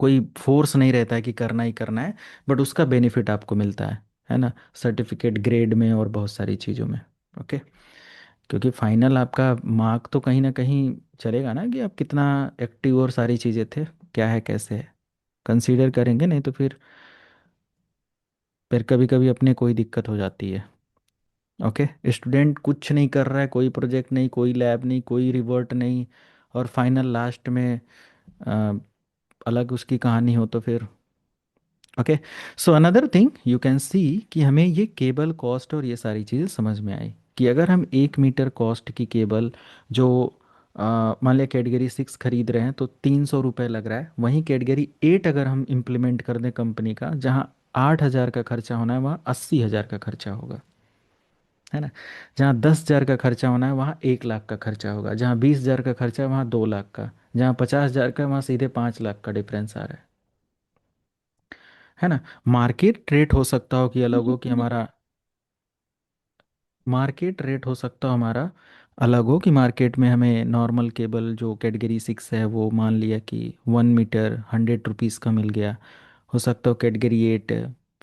कोई फोर्स नहीं रहता है कि करना ही करना है, बट उसका बेनिफिट आपको मिलता है ना, सर्टिफिकेट ग्रेड में और बहुत सारी चीज़ों में। ओके। क्योंकि फाइनल आपका मार्क तो कहीं ना कहीं चलेगा ना कि आप कितना एक्टिव और सारी चीज़ें थे, क्या है कैसे है, कंसीडर करेंगे, नहीं तो फिर कभी कभी अपने कोई दिक्कत हो जाती है। ओके। स्टूडेंट कुछ नहीं कर रहा है, कोई प्रोजेक्ट नहीं, कोई लैब नहीं, कोई रिवर्ट नहीं, और फाइनल लास्ट में अ, अलग उसकी कहानी हो तो फिर। Okay. So another thing you can सी कि हमें ये केबल कॉस्ट और ये सारी चीज़ें समझ में आई कि अगर हम 1 मीटर कॉस्ट की केबल जो मान लिया कैटेगरी 6 खरीद रहे हैं तो 300 रुपये लग रहा है, वहीं कैटेगरी 8 अगर हम इम्प्लीमेंट कर दें कंपनी का, जहाँ 8,000 का खर्चा होना है वहाँ 80,000 का खर्चा होगा, है ना। जहाँ 10,000 का खर्चा होना है वहाँ 1 लाख का खर्चा होगा, जहाँ 20,000 का खर्चा है वहाँ 2 लाख का, जहाँ 50,000 का है वहाँ सीधे 5 लाख का डिफरेंस आ रहा है ना। मार्केट रेट हो सकता हो कि अलग हो, कि हमारा मार्केट रेट हो सकता हो हमारा अलग हो, कि मार्केट में हमें नॉर्मल केबल जो कैटेगरी 6 है वो मान लिया कि 1 मीटर 100 रुपीज़ का मिल गया, हो सकता हो कैटेगरी 8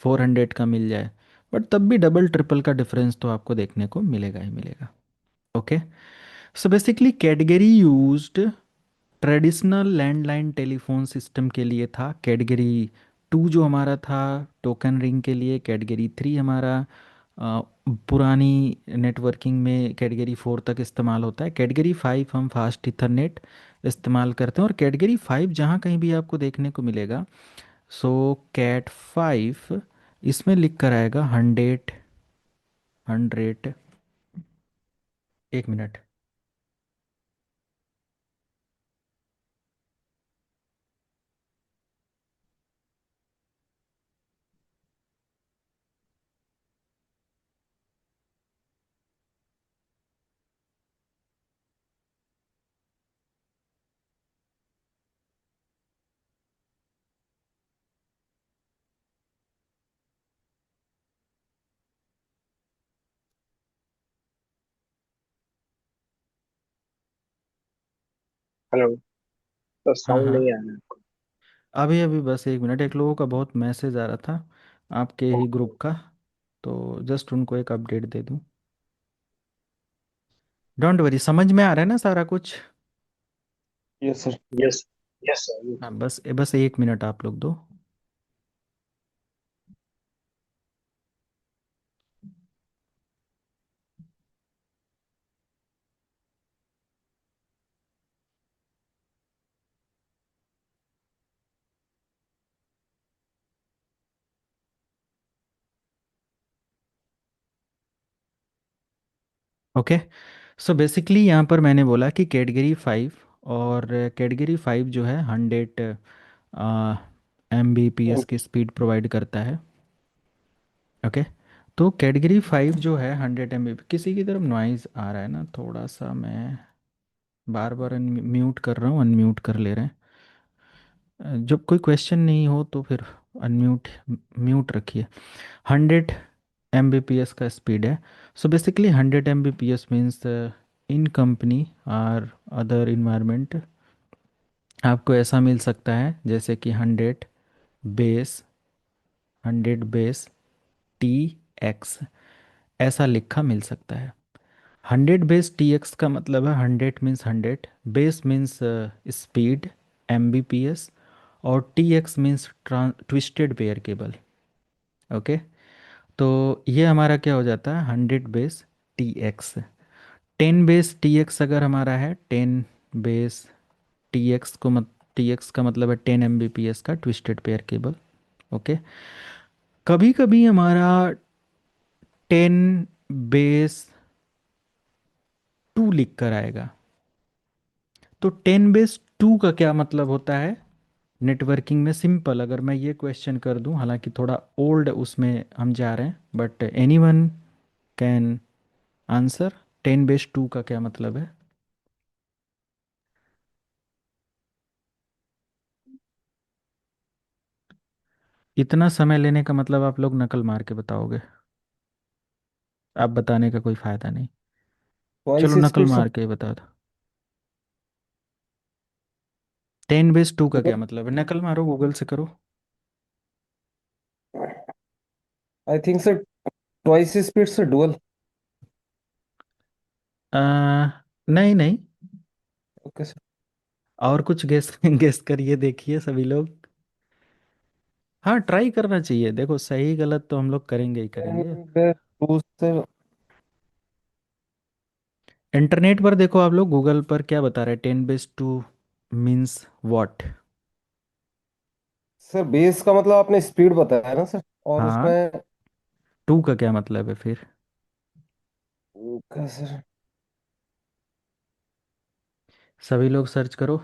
400 का मिल जाए, बट तब भी डबल ट्रिपल का डिफरेंस तो आपको देखने को मिलेगा ही मिलेगा। Okay. So basically category used traditional landline telephone system के लिए था, कैटेगरी 2 जो हमारा था टोकन रिंग के लिए, कैटेगरी 3 हमारा पुरानी नेटवर्किंग में कैटेगरी 4 तक इस्तेमाल होता है, कैटेगरी 5 हम फास्ट इथरनेट इस्तेमाल करते हैं, और कैटेगरी 5 जहाँ कहीं भी आपको देखने को मिलेगा, सो कैट 5 इसमें लिख कर आएगा 100। 1 मिनट। हेलो। तो हाँ साउंड हाँ, नहीं आ रहा है। अभी अभी बस 1 मिनट, एक लोगों का बहुत मैसेज आ रहा था आपके ही ओके। ग्रुप का, तो जस्ट उनको एक अपडेट दे दूं। डोंट वरी, समझ में आ रहा है ना सारा कुछ। Yes sir. Yes. Yes sir. हाँ, बस बस 1 मिनट आप लोग दो। ओके। सो बेसिकली यहाँ पर मैंने बोला कि कैटेगरी 5, और कैटेगरी 5 जो है 100 Mbps की स्पीड प्रोवाइड करता है। ओके। तो कैटेगरी 5 जो है 100 Mbps, किसी की तरफ नॉइज़ आ रहा है ना थोड़ा सा, मैं बार बार म्यूट कर रहा हूँ, अनम्यूट कर ले रहे हैं। जब कोई क्वेश्चन नहीं हो तो फिर अनम्यूट म्यूट रखिए। 100 Mbps का स्पीड है। So basically 100 Mbps means in company और अदर इन्वायरमेंट आपको ऐसा मिल सकता है जैसे कि बेस 100 बेस TX, ऐसा लिखा मिल सकता है। 100 बेस TX का मतलब है 100 means 100, base means speed Mbps, और TX means twisted pair cable. Okay. तो ये हमारा क्या हो जाता है, 100 base T x. 10 base T x अगर हमारा है, 10 बेस टी एक्स को टी एक्स का मतलब है 10 Mbps का ट्विस्टेड पेयर केबल। ओके। कभी कभी हमारा 10 बेस 2 लिख कर आएगा। तो 10 बेस 2 का क्या मतलब होता है नेटवर्किंग में? सिंपल, अगर मैं ये क्वेश्चन कर दूं, हालांकि थोड़ा ओल्ड उसमें हम जा रहे हैं, but anyone can answer. 10 base 2 का क्या मतलब है? इतना समय लेने का मतलब आप लोग नकल मार के बताओगे, आप बताने का कोई फायदा नहीं। चलो ट्वाइस नकल स्पीड से। मार के ही बता दो। 10 बेस 2 का क्या डुअल। मतलब है? नकल मारो, गूगल से करो। I think sir twice speed से डुअल। आ, नहीं नहीं, ओके सर। और कुछ गेस गेस करिए, देखिए सभी लोग। हाँ, ट्राई करना चाहिए, देखो सही गलत तो हम लोग करेंगे ही करेंगे। 10 बेस 2 से। इंटरनेट पर देखो आप लोग, गूगल पर क्या बता रहे हैं, 10 base 2 means what? Sir base का मतलब आपने स्पीड बताया ना सर, और हाँ, उसमें। 2 का क्या मतलब है फिर? Okay sir. सभी लोग सर्च करो।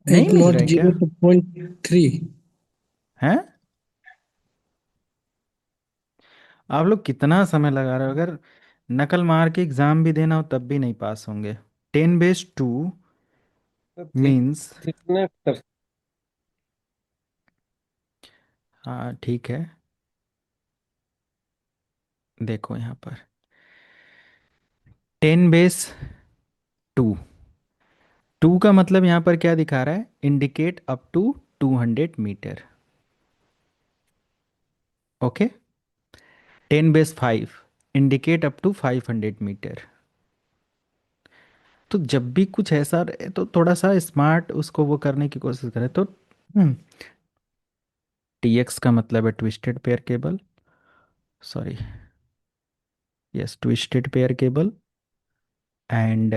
नहीं एट मिल नॉट रहा है क्या? 0.3। हैं? आप लोग कितना समय लगा रहे हो? अगर नकल मार के एग्जाम भी देना हो तब भी नहीं पास होंगे। 10 base 2 three means, three sir. हाँ ठीक है, देखो यहाँ पर 10 बेस 2 का मतलब यहाँ पर क्या दिखा रहा है, indicate up to 200 metre. Okay. 10 base 5 indicate up to 500 metre. तो जब भी कुछ ऐसा रहे तो थोड़ा सा स्मार्ट उसको वो करने की कोशिश करें। तो टी एक्स का मतलब है twisted pair cable, sorry, yes, twisted pair cable. And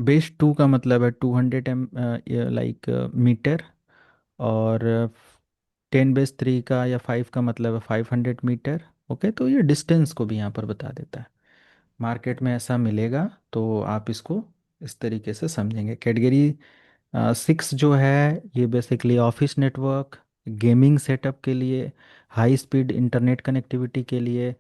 base 2 का मतलब है 200 लाइक मीटर। और 10 बेस 3 का या 5 का मतलब है 500 मीटर। ओके, तो ये डिस्टेंस को भी यहाँ पर बता देता है। मार्केट में ऐसा मिलेगा तो आप इसको इस तरीके से समझेंगे। कैटेगरी 6 जो है, ये basically office network, gaming setup के लिए, हाई स्पीड इंटरनेट कनेक्टिविटी के लिए।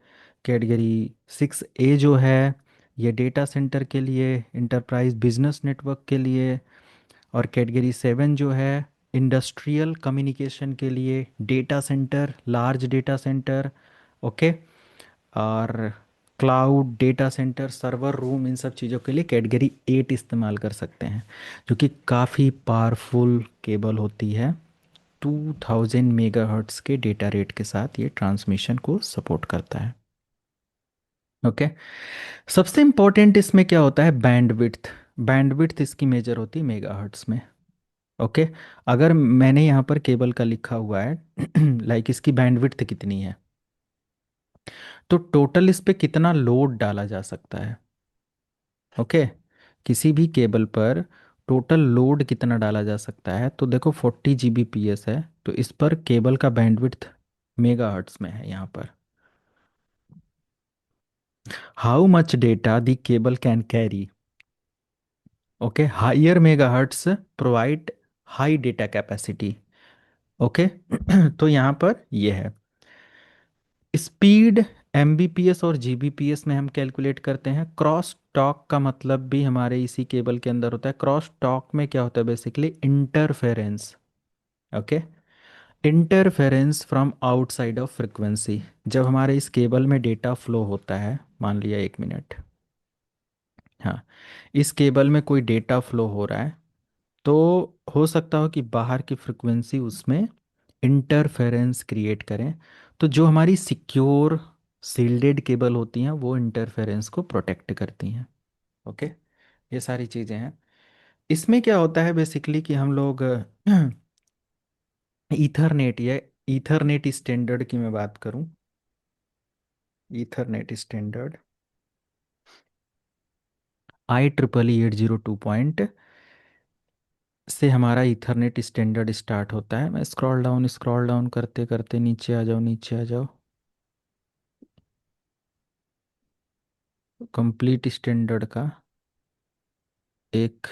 कैटेगरी 6A जो है, ये डेटा सेंटर के लिए, इंटरप्राइज बिजनेस नेटवर्क के लिए। और कैटेगरी 7 जो है, इंडस्ट्रियल कम्युनिकेशन के लिए, data center, large data center. Okay. और cloud, data center, server room, इन सब चीज़ों के लिए कैटेगरी 8 इस्तेमाल कर सकते हैं, जो कि काफ़ी पावरफुल केबल होती है। 2000 मेगाहर्ट्ज़ के डेटा रेट के साथ ये ट्रांसमिशन को सपोर्ट करता है। ओके। सबसे इम्पोर्टेंट इसमें क्या होता है, बैंडविड्थ। बैंडविड्थ इसकी मेजर होती है मेगाहर्ट्ज़ में। ओके। अगर मैंने यहाँ पर केबल का लिखा हुआ है लाइक इसकी बैंडविड्थ कितनी है, तो टोटल इस पे कितना लोड डाला जा सकता है। ओके। किसी भी केबल पर टोटल लोड कितना डाला जा सकता है, तो देखो 40 Gbps है, तो इस पर केबल का बैंडविड्थ मेगाहर्ट्ज में है यहाँ पर। How much data the cable can carry. Okay, higher megahertz provide high data capacity. Okay. तो यहाँ पर ये है स्पीड, Mbps और Gbps में हम कैलकुलेट करते हैं। क्रॉस टॉक का मतलब भी हमारे इसी केबल के अंदर होता है। क्रॉस टॉक में क्या होता है, basically interference. Okay. Interference from outside of frequency. जब हमारे इस केबल में डेटा फ्लो होता है, मान लिया 1 मिनट, हाँ, इस केबल में कोई डेटा फ्लो हो रहा है, तो हो सकता हो कि बाहर की फ्रिक्वेंसी उसमें इंटरफेरेंस क्रिएट करें। तो जो हमारी सिक्योर सील्डेड केबल होती हैं वो इंटरफेरेंस को प्रोटेक्ट करती हैं। ओके, ये सारी चीज़ें हैं। इसमें क्या होता है बेसिकली कि हम लोग ईथरनेट या ईथरनेट स्टैंडर्ड की मैं बात करूं, ईथरनेट स्टैंडर्ड IEEE 802 से हमारा ईथरनेट स्टैंडर्ड स्टार्ट होता है। मैं स्क्रॉल डाउन करते करते नीचे आ जाओ, नीचे आ जाओ। कंप्लीट स्टैंडर्ड का एक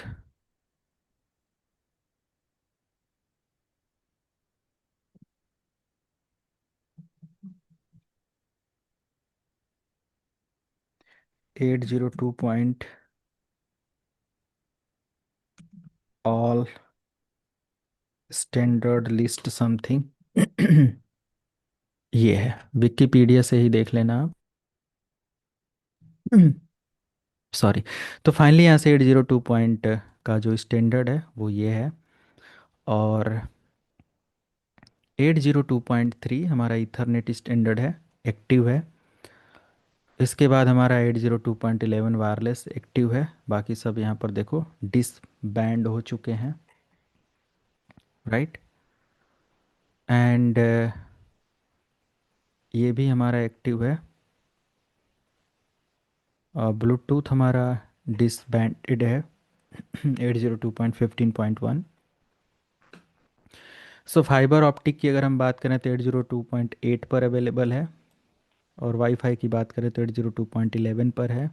802 point all standard list something ये है, विकिपीडिया से ही देख लेना आप। सॉरी। तो फाइनली यहाँ से 802 पॉइंट का जो स्टैंडर्ड है वो ये है। और 802.3 हमारा ईथरनेट स्टैंडर्ड है, एक्टिव है। इसके बाद हमारा 802.11 वायरलेस एक्टिव है। बाकी सब यहाँ पर देखो डिसबैंड हो चुके हैं, राइट। एंड ये भी हमारा एक्टिव है। ब्लूटूथ हमारा डिसबैंडेड है 802.15.1। सो फाइबर ऑप्टिक की अगर हम बात करें तो 802.8 पर अवेलेबल है। और वाईफाई की बात करें तो 802.11 पर है।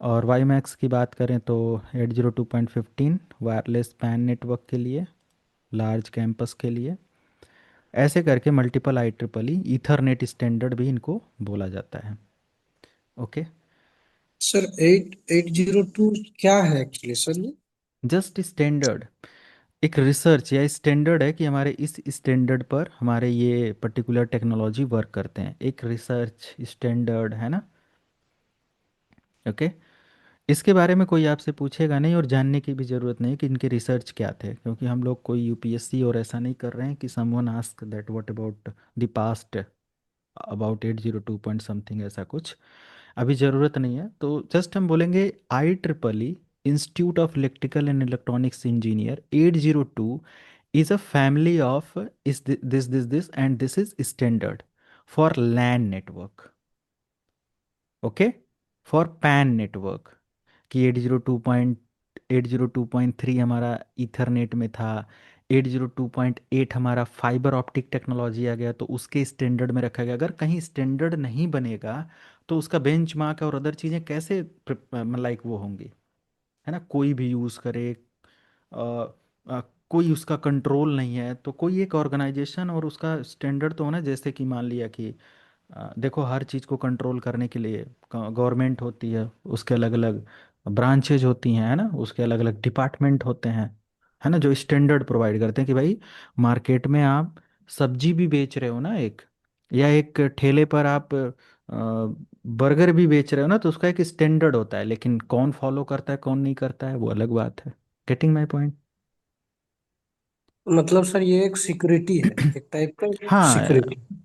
और वाई मैक्स की बात करें तो 802.15 वायरलेस पैन नेटवर्क के लिए, लार्ज कैंपस के लिए। ऐसे करके मल्टीपल IEEE ईथरनेट स्टैंडर्ड भी इनको बोला जाता है। ओके, सर 8802 क्या है एक्चुअली सर ये? जस्ट स्टैंडर्ड, एक रिसर्च या स्टैंडर्ड है कि हमारे इस स्टैंडर्ड पर हमारे ये पर्टिकुलर टेक्नोलॉजी वर्क करते हैं। एक रिसर्च स्टैंडर्ड है ना। ओके, इसके बारे में कोई आपसे पूछेगा नहीं और जानने की भी ज़रूरत नहीं कि इनके रिसर्च क्या थे, क्योंकि हम लोग कोई यूपीएससी और ऐसा नहीं कर रहे हैं कि someone ask that what about the past about 802 point something, ऐसा कुछ अभी ज़रूरत नहीं है। तो जस्ट हम बोलेंगे IEEE institute of electrical and electronics engineer 802 is a family of is this and this is standard for LAN network, okay, for pan network. कि 802.3 हमारा ईथरनेट में था, 802.8 हमारा फाइबर ऑप्टिक टेक्नोलॉजी आ गया तो उसके स्टैंडर्ड में रखा गया। अगर कहीं स्टैंडर्ड नहीं बनेगा तो उसका बेंचमार्क और अदर चीज़ें कैसे लाइक वो होंगी, है ना। कोई भी यूज़ करे, अ, कोई उसका कंट्रोल नहीं है, तो कोई एक ऑर्गेनाइजेशन और उसका स्टैंडर्ड तो होना। जैसे कि मान लिया कि देखो हर चीज़ को कंट्रोल करने के लिए गवर्नमेंट होती है, उसके अलग अलग ब्रांचेज होती हैं, है ना, उसके अलग अलग डिपार्टमेंट होते हैं, है ना, जो स्टैंडर्ड प्रोवाइड करते हैं कि भाई मार्केट में आप सब्जी भी बेच रहे हो ना एक, या एक ठेले पर आप बर्गर भी बेच रहे हो ना, तो उसका एक स्टैंडर्ड होता है। लेकिन कौन फॉलो करता है कौन नहीं करता है वो अलग बात है। Getting my point? मतलब सर ये एक सिक्योरिटी है, एक टाइप का हाँ, सिक्योरिटी।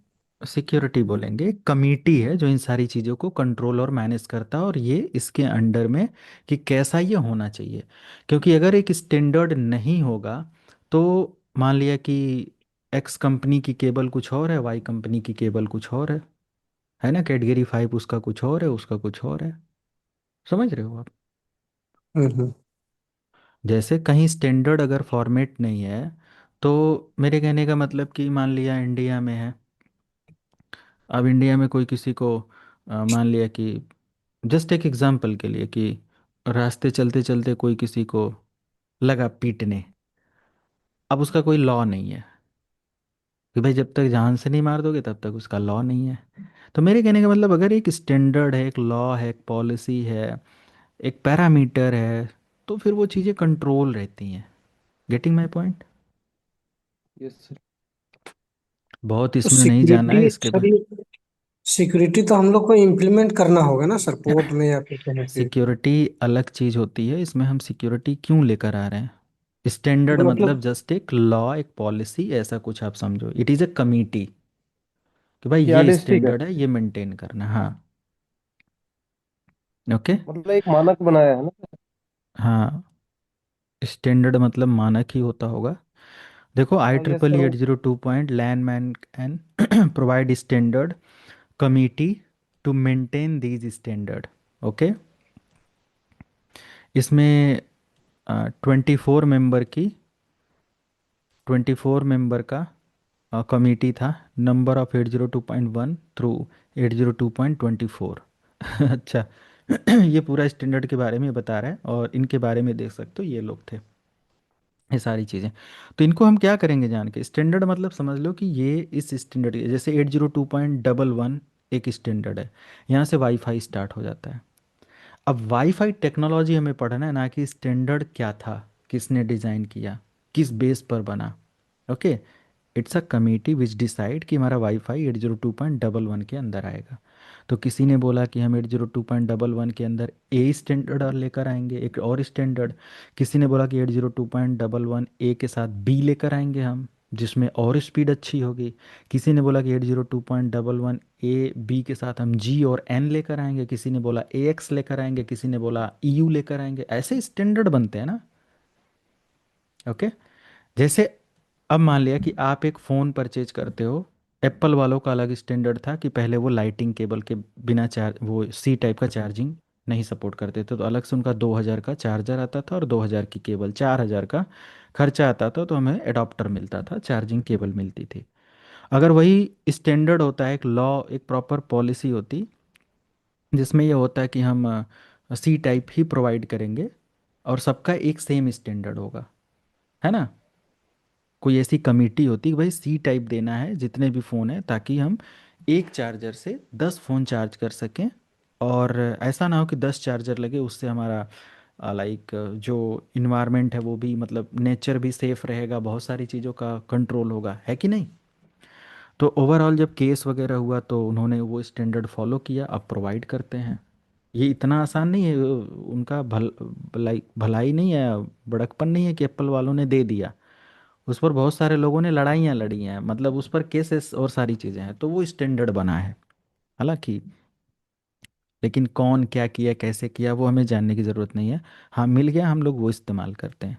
सिक्योरिटी बोलेंगे। कमिटी है जो इन सारी चीज़ों को कंट्रोल और मैनेज करता है, और ये इसके अंडर में कि कैसा ये होना चाहिए। क्योंकि अगर एक स्टैंडर्ड नहीं होगा तो मान लिया कि एक्स कंपनी की केबल कुछ और है, वाई कंपनी की केबल कुछ और है ना, कैटेगरी 5 उसका कुछ और है, उसका कुछ और है। समझ रहे हो आप? हम्म। जैसे कहीं स्टैंडर्ड अगर फॉर्मेट नहीं है, तो मेरे कहने का मतलब कि मान लिया इंडिया में है। अब इंडिया में कोई किसी को मान लिया कि जस्ट एक एग्जांपल के लिए कि रास्ते चलते चलते कोई किसी को लगा पीटने। अब उसका कोई लॉ नहीं है कि भाई जब तक जान से नहीं मार दोगे तब तक उसका लॉ नहीं है। तो मेरे कहने का मतलब अगर एक स्टैंडर्ड है, एक लॉ है, एक पॉलिसी है, एक पैरामीटर है, तो फिर वो चीज़ें कंट्रोल रहती हैं। Getting my point? Yes sir. बहुत तो इसमें नहीं जाना है सिक्योरिटी इसके सर बाद। ये सिक्योरिटी तो हम लोग को इम्प्लीमेंट करना होगा ना सर, पोर्ट में या फिर कहीं पे। सिक्योरिटी अलग चीज़ होती है, इसमें हम सिक्योरिटी क्यों लेकर आ रहे हैं? स्टैंडर्ड तो मतलब मतलब जस्ट एक लॉ, एक पॉलिसी, ऐसा कुछ आप समझो। इट इज़ ए कमिटी कि भाई ये यार्डस्टिक है, स्टैंडर्ड है, ये मेंटेन करना। हाँ। ओके। मतलब एक मानक बनाया है ना। हाँ, स्टैंडर्ड मतलब मानक ही होता होगा। देखो, आई हाँ yes triple sir. 802 LAN MAN and provide standard committee to maintain these standard. Okay. इसमें 24 मेंबर का कमिटी था। Number of 802.1 through 802.24। अच्छा। ये पूरा स्टैंडर्ड के बारे में बता रहा है, और इनके बारे में देख सकते हो, ये लोग थे, ये सारी चीज़ें। तो इनको हम क्या करेंगे जान के? स्टैंडर्ड मतलब समझ लो कि ये इस स्टैंडर्ड, जैसे 802.11 एक स्टैंडर्ड है, यहाँ से वाईफाई स्टार्ट हो जाता है। अब वाईफाई टेक्नोलॉजी हमें पढ़ना है, ना कि स्टैंडर्ड क्या था, किसने डिज़ाइन किया, किस बेस पर बना। Okay. It's a committee which decide कि हमारा वाईफाई 802.11 के अंदर आएगा। तो किसी ने बोला कि हम 802.11 के अंदर ए स्टैंडर्ड और लेकर आएंगे, एक और स्टैंडर्ड। किसी ने बोला कि 802.11 ए के साथ बी लेकर आएंगे हम, जिसमें और स्पीड अच्छी होगी। किसी ने बोला कि 802.11 ए बी के साथ हम जी और एन लेकर आएंगे। किसी ने बोला ए एक्स लेकर आएंगे, किसी ने बोला ई यू लेकर आएंगे। ऐसे स्टैंडर्ड बनते हैं ना। ओके। जैसे अब मान लिया कि आप एक फ़ोन परचेज करते हो। एप्पल वालों का अलग स्टैंडर्ड था कि पहले वो लाइटिंग केबल के बिना चार्ज, वो सी टाइप का चार्जिंग नहीं सपोर्ट करते थे, तो अलग से उनका 2000 का चार्जर आता था और 2000 की केबल, 4000 का खर्चा आता था। तो हमें एडाप्टर मिलता था, चार्जिंग केबल मिलती थी। अगर वही स्टैंडर्ड होता है, एक लॉ, एक प्रॉपर पॉलिसी होती, जिसमें ये होता है कि हम सी टाइप ही प्रोवाइड करेंगे और सबका एक सेम स्टैंडर्ड होगा, है ना। कोई ऐसी कमेटी होती कि भाई सी टाइप देना है जितने भी फ़ोन हैं, ताकि हम एक चार्जर से 10 फ़ोन चार्ज कर सकें। और ऐसा ना हो कि 10 चार्जर लगे, उससे हमारा लाइक जो इन्वायरमेंट है वो भी, मतलब नेचर भी सेफ रहेगा, बहुत सारी चीज़ों का कंट्रोल होगा, है कि नहीं। तो ओवरऑल जब केस वगैरह हुआ तो उन्होंने वो स्टैंडर्ड फॉलो किया, अब प्रोवाइड करते हैं। ये इतना आसान नहीं है, उनका भलाई नहीं है, बड़कपन नहीं है कि एप्पल वालों ने दे दिया। उस पर बहुत सारे लोगों ने लड़ाइयाँ लड़ी हैं, मतलब उस पर केसेस और सारी चीज़ें हैं, तो वो स्टैंडर्ड बना है। हालांकि लेकिन कौन क्या किया, कैसे किया, वो हमें जानने की ज़रूरत नहीं है। हाँ, मिल गया, हम लोग वो इस्तेमाल करते हैं।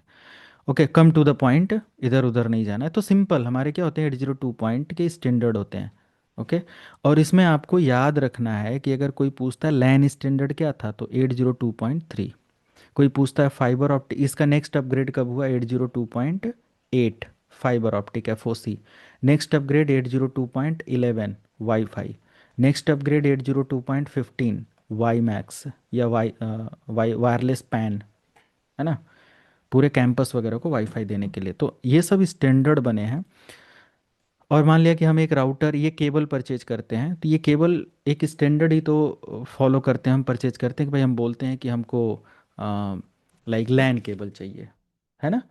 Okay, come to the point, इधर उधर नहीं जाना है। तो सिंपल हमारे क्या होते हैं, 802 पॉइंट के स्टैंडर्ड होते हैं। ओके। और इसमें आपको याद रखना है कि अगर कोई पूछता है लैन स्टैंडर्ड क्या था, तो 802.3। कोई पूछता है फाइबर ऑप्टिक, इसका नेक्स्ट अपग्रेड कब हुआ, 802.8 fibre optic FOC। Next upgrade 802.11 WiFi. Next upgrade 802.15 WiMAX, या वायरलेस पैन, है ना, पूरे कैंपस वगैरह को वाईफाई देने के लिए। तो ये सब स्टैंडर्ड बने हैं। और मान लिया कि हम एक राउटर, ये केबल परचेज करते हैं, तो ये केबल एक स्टैंडर्ड ही तो फॉलो करते हैं, हम परचेज करते हैं कि भाई हम बोलते हैं कि हमको लाइक लैन केबल चाहिए, है ना।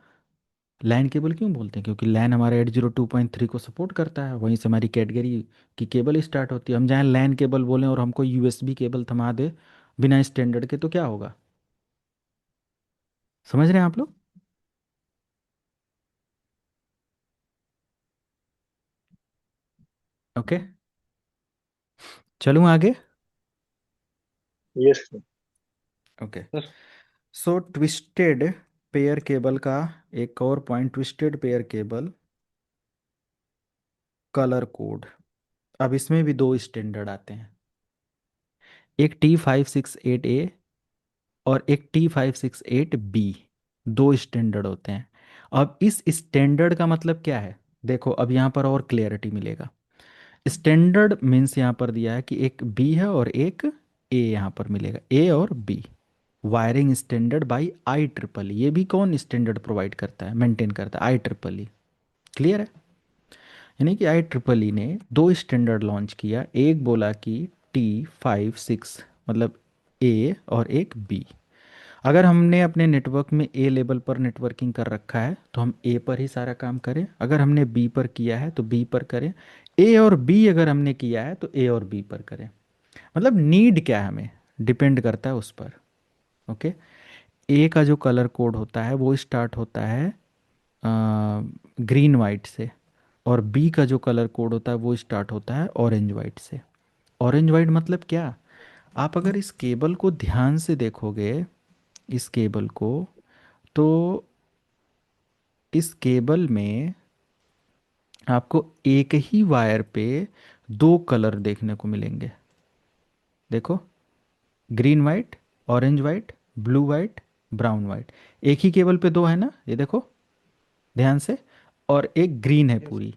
लैन केबल क्यों बोलते हैं? क्योंकि लैन हमारा 802.3 को सपोर्ट करता है, वहीं से हमारी कैटेगरी की केबल स्टार्ट होती है। हम जहाँ लैन केबल बोलें और हमको USB केबल थमा दे बिना स्टैंडर्ड के, तो क्या होगा? समझ रहे हैं आप लोग? ओके, चलूँ आगे। Yes, sir. Okay. Sir so twisted pair cable का एक और point, twisted pair cable colour code. अब इसमें भी दो स्टैंडर्ड आते हैं, एक T568A और एक T568B। दो स्टैंडर्ड होते हैं। अब इस स्टैंडर्ड का मतलब क्या है? देखो, अब यहाँ पर और क्लियरिटी मिलेगा। स्टैंडर्ड मीन्स यहाँ पर दिया है कि एक बी है और एक ए, यहाँ पर मिलेगा ए और B. Wiring standard by IEEE, ये भी कौन स्टैंडर्ड प्रोवाइड करता है, मेंटेन करता है? IEEE। क्लियर है? यानी कि IEEE ने दो स्टैंडर्ड लॉन्च किया, एक बोला कि T56, मतलब ए, और एक बी। अगर हमने अपने नेटवर्क में ए लेवल पर नेटवर्किंग कर रखा है तो हम ए पर ही सारा काम करें, अगर हमने बी पर किया है तो बी पर करें, ए और बी अगर हमने किया है तो ए और बी पर करें। मतलब नीड क्या है हमें डिपेंड करता है उस पर। ओके। ए का जो कलर कोड होता है वो स्टार्ट होता है ग्रीन वाइट से, और बी का जो कलर कोड होता है वो स्टार्ट होता है ऑरेंज वाइट से। ऑरेंज वाइट मतलब क्या? आप अगर इस केबल को ध्यान से देखोगे, इस केबल को, तो इस केबल में आपको एक ही वायर पे दो कलर देखने को मिलेंगे। देखो, green white, orange white, blue white, brown white. एक ही केबल पे दो है ना, ये देखो ध्यान से। और एक ग्रीन है Yes. पूरी,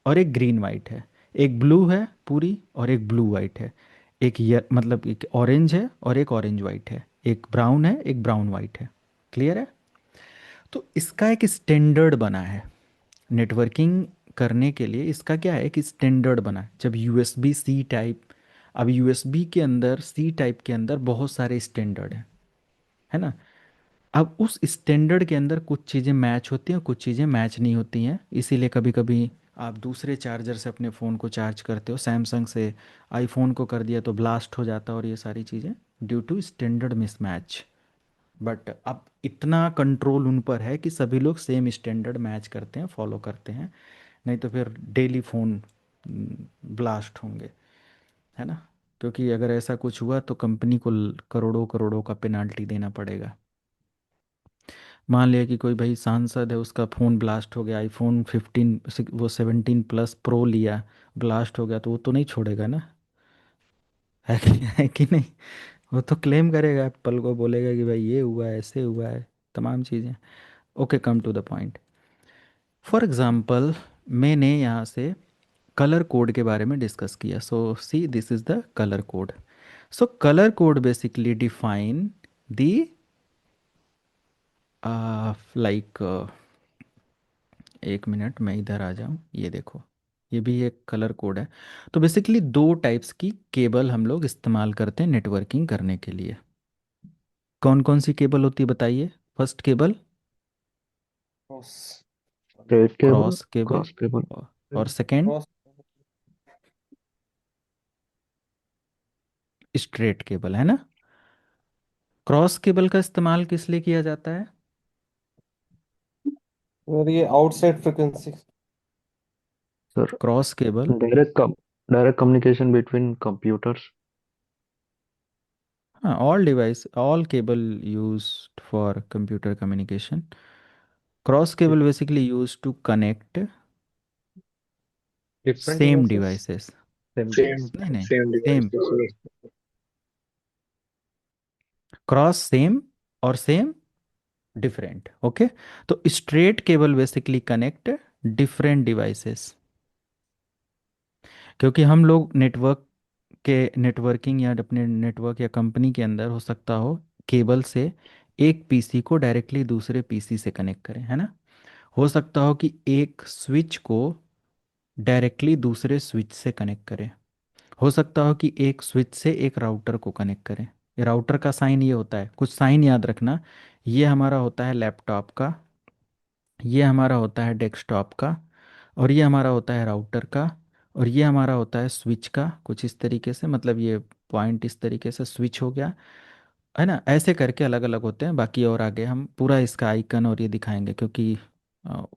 और एक ग्रीन वाइट है। एक ब्लू है पूरी और एक ब्लू वाइट है। एक मतलब एक ऑरेंज है और एक ऑरेंज वाइट है। एक ब्राउन है, एक ब्राउन वाइट है। क्लियर है? तो इसका एक स्टैंडर्ड बना है नेटवर्किंग करने के लिए। इसका क्या है, एक स्टैंडर्ड बना है। जब यूएसबी सी टाइप, अब यूएसबी के अंदर सी टाइप के अंदर बहुत सारे स्टैंडर्ड हैं, है ना। अब उस स्टैंडर्ड के अंदर कुछ चीज़ें मैच होती हैं और कुछ चीज़ें मैच नहीं होती हैं। इसीलिए कभी कभी आप दूसरे चार्जर से अपने फ़ोन को चार्ज करते हो, सैमसंग से आईफोन को कर दिया तो ब्लास्ट हो जाता है, और ये सारी चीज़ें due to standard mismatch. But अब इतना कंट्रोल उन पर है कि सभी लोग सेम स्टैंडर्ड मैच करते हैं, फॉलो करते हैं। नहीं तो फिर डेली फ़ोन ब्लास्ट होंगे, है ना। क्योंकि अगर ऐसा कुछ हुआ तो कंपनी को करोड़ों करोड़ों का पेनाल्टी देना पड़ेगा। मान लिया कि कोई भाई सांसद है, उसका फ़ोन ब्लास्ट हो गया, आईफोन 15 वो 17 प्लस प्रो लिया, ब्लास्ट हो गया, तो वो तो नहीं छोड़ेगा ना। है कि नहीं? वो तो क्लेम करेगा, एप्पल को बोलेगा कि भाई ये हुआ है, ऐसे हुआ है, तमाम चीज़ें। Okay, come to the point. For example, मैंने यहाँ से कलर कोड के बारे में डिस्कस किया। So see, this is the colour code. So colour code basically define the like, एक मिनट मैं इधर आ जाऊँ, ये देखो, ये भी एक कलर कोड है। तो बेसिकली दो टाइप्स की केबल हम लोग इस्तेमाल करते हैं नेटवर्किंग करने के लिए। कौन कौन सी केबल होती है बताइए? First cable Cross. Straight cable, cross cable, cross cable. और सेकंड Cross. स्ट्रेट केबल, है ना। क्रॉस केबल का इस्तेमाल किस लिए किया जाता है? और ये outside frequency. Sir, cross cable, direct communication between computers. हाँ, all device, all cable used for computer communication. Cross cable basically use to connect Different same devices. Devices. Same Same, device. नहीं नहीं, same same, devices. Yes. Cross same और सेम डिफरेंट। ओके। तो straight cable basically connect different devices. क्योंकि हम लोग नेटवर्क के नेटवर्किंग या अपने नेटवर्क या कंपनी के अंदर हो सकता हो केबल से एक पीसी को डायरेक्टली दूसरे पीसी से कनेक्ट करें, है ना। हो सकता हो कि एक स्विच को डायरेक्टली दूसरे स्विच से कनेक्ट करें। हो सकता हो कि एक स्विच से एक राउटर को कनेक्ट करें। ये राउटर का साइन ये होता है, कुछ साइन याद रखना। ये हमारा होता है लैपटॉप का, ये हमारा होता है डेस्कटॉप का, और ये हमारा होता है राउटर का, और ये हमारा होता है स्विच का। कुछ इस तरीके से, मतलब ये पॉइंट इस तरीके से स्विच हो गया, है ना। ऐसे करके अलग अलग होते हैं। बाकी और आगे हम पूरा इसका आइकन और ये दिखाएंगे, क्योंकि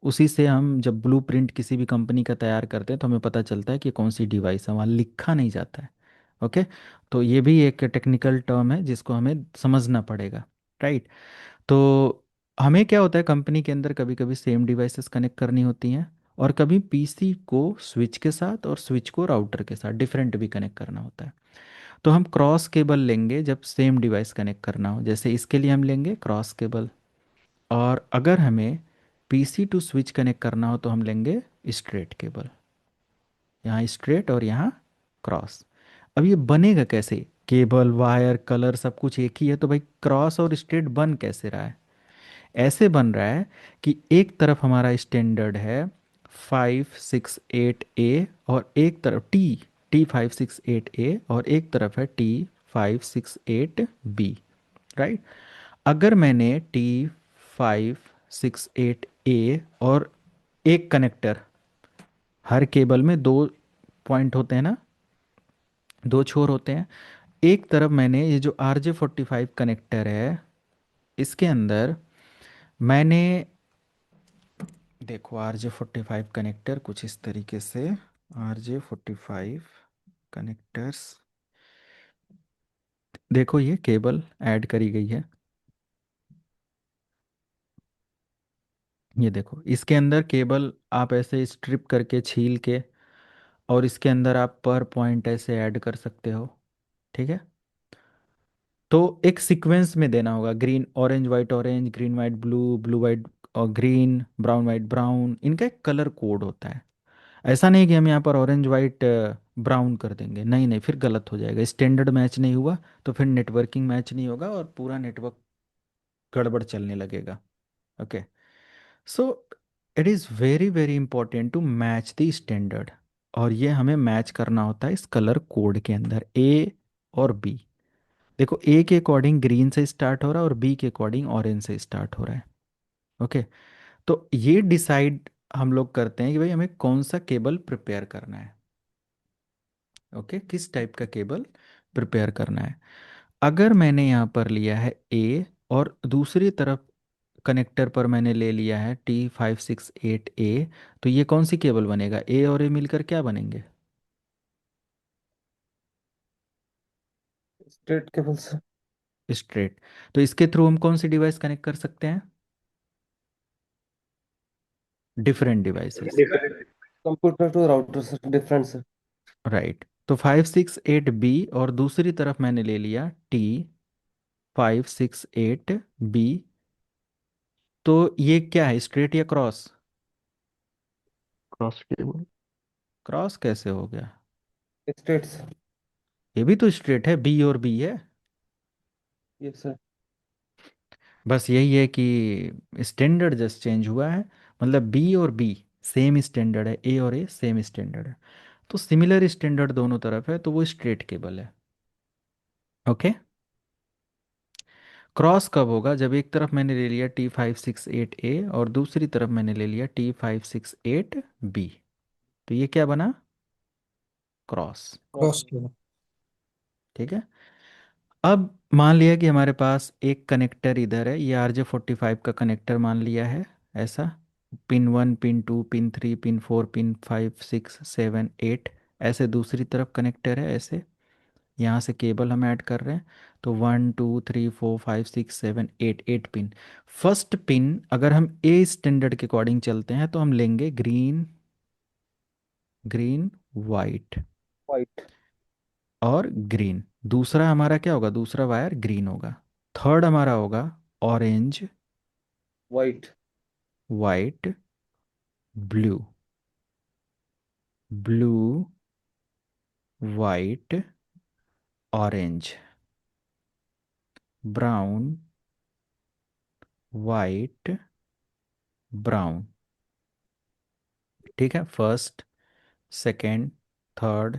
उसी से हम जब ब्लूप्रिंट किसी भी कंपनी का तैयार करते हैं तो हमें पता चलता है कि कौन सी डिवाइस है, वहाँ लिखा नहीं जाता है। ओके। तो ये भी एक टेक्निकल टर्म है जिसको हमें समझना पड़ेगा, राइट। तो हमें क्या होता है, कंपनी के अंदर कभी कभी सेम डिवाइसेस कनेक्ट करनी होती हैं, और कभी पीसी को स्विच के साथ और स्विच को राउटर के साथ डिफरेंट भी कनेक्ट करना होता है। तो हम क्रॉस केबल लेंगे जब सेम डिवाइस कनेक्ट करना हो, जैसे इसके लिए हम लेंगे क्रॉस केबल। और अगर हमें पीसी टू स्विच कनेक्ट करना हो तो हम लेंगे स्ट्रेट केबल। यहाँ स्ट्रेट और यहाँ क्रॉस। अब ये बनेगा कैसे? केबल, वायर, कलर सब कुछ एक ही है, तो भाई क्रॉस और स्ट्रेट बन कैसे रहा है? ऐसे बन रहा है कि एक तरफ हमारा स्टैंडर्ड है 568A, और एक तरफ T568A, और एक तरफ है T568B, राइट। अगर मैंने T568A और एक कनेक्टर, हर केबल में दो पॉइंट होते हैं ना, दो छोर होते हैं, एक तरफ मैंने ये जो RJ45 कनेक्टर है, इसके अंदर मैंने, देखो RJ45 कनेक्टर कुछ इस तरीके से, RJ45 कनेक्टर्स, देखो ये केबल ऐड करी गई है, ये देखो इसके अंदर केबल आप ऐसे स्ट्रिप करके छील के, और इसके अंदर आप पर पॉइंट ऐसे ऐड कर सकते हो, ठीक है। तो एक सीक्वेंस में देना होगा, green orange white orange, green white blue, blue white और ग्रीन, ब्राउन वाइट ब्राउन, इनका एक कलर कोड होता है। ऐसा नहीं कि हम यहाँ पर ऑरेंज वाइट ब्राउन कर देंगे, नहीं नहीं, फिर गलत हो जाएगा, स्टैंडर्ड मैच नहीं हुआ, तो फिर नेटवर्किंग मैच नहीं होगा और पूरा नेटवर्क गड़बड़ चलने लगेगा। Okay, so it is very very important to match the standard, और ये हमें मैच करना होता है इस कलर कोड के अंदर, ए और बी। देखो ए के अकॉर्डिंग ग्रीन से स्टार्ट हो रहा है और बी के अकॉर्डिंग ऑरेंज से स्टार्ट हो रहा है। ओके, तो ये डिसाइड हम लोग करते हैं कि भाई हमें कौन सा केबल प्रिपेयर करना है। ओके, किस टाइप का केबल प्रिपेयर करना है। अगर मैंने यहाँ पर लिया है ए और दूसरी तरफ कनेक्टर पर मैंने ले लिया है T568A, तो ये कौन सी केबल बनेगा, ए और ए मिलकर क्या बनेंगे, स्ट्रेट केबल से। स्ट्रेट। तो इसके थ्रू हम कौन सी डिवाइस कनेक्ट कर सकते हैं, different devices, computer to router से डिफरेंट से। राइट। तो 568B और दूसरी तरफ मैंने ले लिया T568B, तो ये क्या है, स्ट्रेट या क्रॉस, क्रॉस केबल। क्रॉस कैसे हो गया, स्ट्रेट से। ये भी तो स्ट्रेट है, बी और बी है। Yes sir. बस यही है कि स्टैंडर्ड जस्ट चेंज हुआ है, मतलब बी और बी सेम स्टैंडर्ड है, ए और ए सेम स्टैंडर्ड है, तो सिमिलर स्टैंडर्ड दोनों तरफ है, तो वो स्ट्रेट केबल है। ओके, क्रॉस कब होगा, जब एक तरफ मैंने ले लिया T568A और दूसरी तरफ मैंने ले लिया T568B, तो ये क्या बना, क्रॉस। Cross cable. ठीक है, अब मान लिया कि हमारे पास एक कनेक्टर इधर है, ये RJ45 का कनेक्टर मान लिया है, ऐसा, pin 1 pin 2 pin 3 pin 4 pin 5 6 7 8, ऐसे दूसरी तरफ कनेक्टर है ऐसे, यहाँ से केबल हम ऐड कर रहे हैं, तो 1 2 3 4 5 6 7 8, 8 पिन। फर्स्ट पिन अगर हम ए स्टैंडर्ड के अकॉर्डिंग चलते हैं तो हम लेंगे ग्रीन, ग्रीन वाइट वाइट। और ग्रीन, दूसरा हमारा क्या होगा, दूसरा वायर ग्रीन होगा, थर्ड हमारा होगा orange, white. White, blue, blue, white, orange, brown, white, brown. ठीक है, first, second, third,